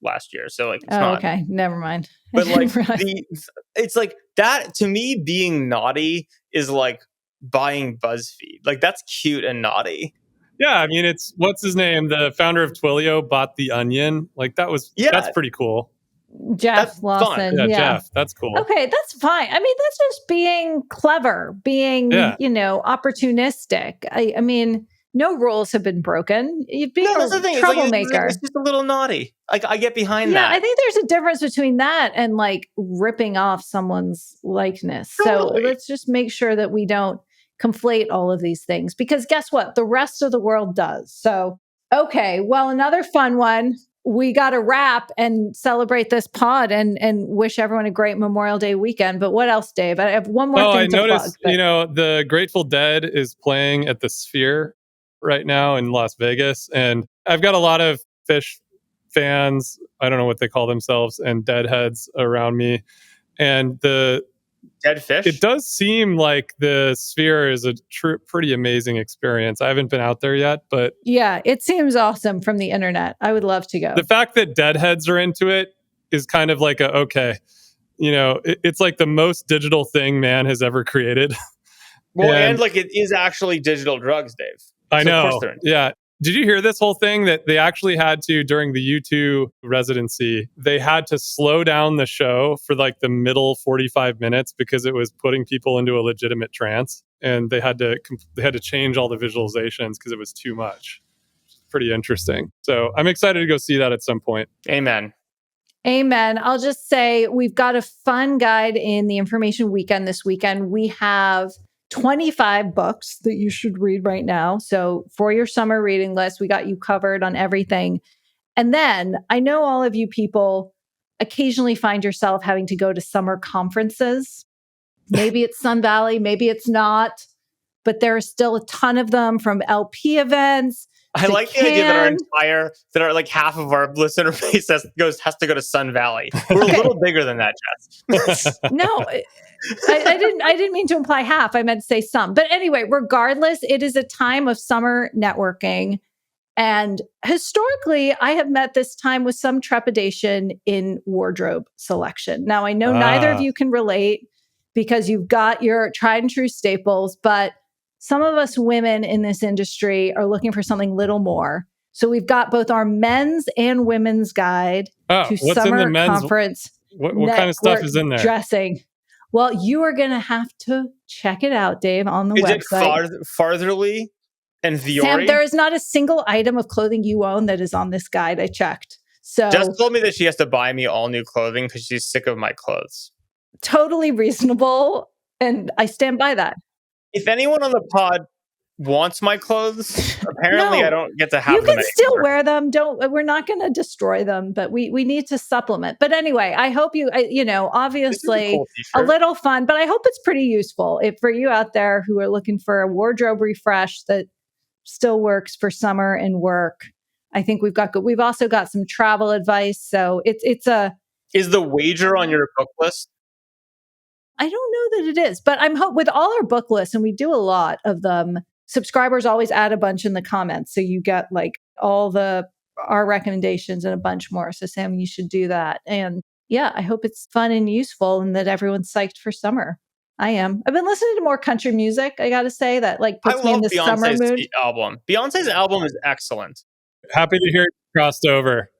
last year. So it's not. Okay, never mind. But it's that to me, being naughty is buying BuzzFeed. That's cute and naughty. Yeah, I mean, it's what's his name? The founder of Twilio bought The Onion. That's pretty cool. Jeff Lawson. Yeah, Jeff. That's cool. Okay, that's fine. I mean, that's just being clever, being opportunistic. I mean, no rules have been broken. You've been a troublemaker. It's just a little naughty. I get behind that. Yeah, I think there's a difference between that and ripping off someone's likeness. Totally. So let's just make sure that we don't conflate all of these things, because guess what? The rest of the world does. So, okay, well, another fun one. We got to wrap and celebrate this pod and wish everyone a great Memorial Day weekend. But what else, Dave? I have one more thing to plug. I noticed, the Grateful Dead is playing at the Sphere right now in Las Vegas. And I've got a lot of Fish fans, I don't know what they call themselves, and Deadheads around me. And Dead Fish? It does seem like the Sphere is a pretty amazing experience. I haven't been out there yet, but... Yeah, it seems awesome from the internet. I would love to go. The fact that Deadheads are into it is kind of it's like the most digital thing man has ever created. Well, and it is actually digital drugs, Dave. I know. Yeah. Did you hear this whole thing that they actually had to, during the U2 residency, they had to slow down the show for the middle 45 minutes because it was putting people into a legitimate trance, and they had to change all the visualizations because it was too much. Pretty interesting. So I'm excited to go see that at some point. Amen. I'll just say we've got a fun guide in the Information Weekend this weekend. We have 25 books that you should read right now. So for your summer reading list, we got you covered on everything. And then I know all of you people occasionally find yourself having to go to summer conferences. Maybe it's Sun Valley, maybe it's not, but there are still a ton of them, from LP events. I like the idea that our half of our listener base has to go to Sun Valley. We're a little bigger than that, Jess. No, I didn't mean to imply half. I meant to say some. But anyway, regardless, it is a time of summer networking. And historically, I have met this time with some trepidation in wardrobe selection. Now, I know neither of you can relate because you've got your tried and true staples, but some of us women in this industry are looking for something little more. So we've got both our men's and women's guide to summer conference. What kind of stuff is in there? Dressing. Well, you are going to have to check it out, Dave, on the website. Is it Fartherly and Viore? Sam, there is not a single item of clothing you own that is on this guide. I checked. So Jess told me that she has to buy me all new clothing because she's sick of my clothes. Totally reasonable. And I stand by that. If anyone on the pod wants my clothes, apparently I don't get to have them. You can still wear them. We're not going to destroy them, but we need to supplement. But anyway, I hope obviously a little fun, but I hope it's pretty useful for you out there who are looking for a wardrobe refresh that still works for summer and work. I think we've also got some travel advice. So Is the wager on your book list? I don't know that it is, but I'm with all our book lists, and we do a lot of them. Subscribers always add a bunch in the comments. So you get like all our recommendations and a bunch more. So Sam, you should do that. And yeah, I hope it's fun and useful and that everyone's psyched for summer. I am. I've been listening to more country music. I got to say that puts me in the summer mood. Beyonce's album is excellent. Happy to hear it crossed over.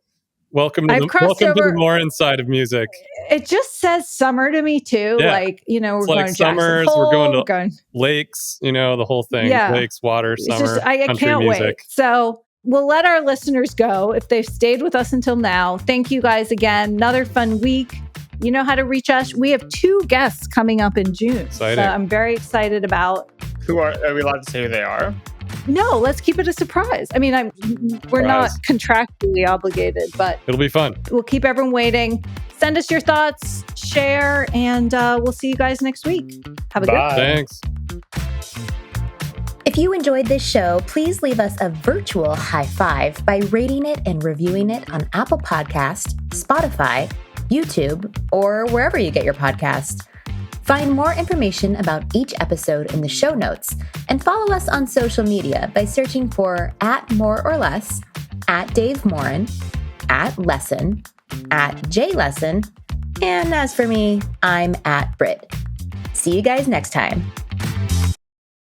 Welcome to the more inside of music. It just says summer to me too. Yeah. We're going to summers, Jackson Hole, we're going to lakes, the whole thing. Yeah. Lakes, water, summer, I country can't music. wait. So we'll let our listeners go if they've stayed with us until now. Thank you guys again. Another fun week. You know how to reach us. We have 2 guests coming up in June. Exciting. So I'm very excited about. Are we allowed to say who they are? No, let's keep it a surprise. I mean, we're not contractually obligated, but it'll be fun. We'll keep everyone waiting. Send us your thoughts, share, and we'll see you guys next week. Have a good one. Thanks. If you enjoyed this show, please leave us a virtual high five by rating it and reviewing it on Apple Podcasts, Spotify, YouTube, or wherever you get your podcasts. Find more information about each episode in the show notes and follow us on social media by searching for @MoreOrLess, @DaveMorin, @Lesson, @JLesson, and as for me, I'm @Brit. See you guys next time.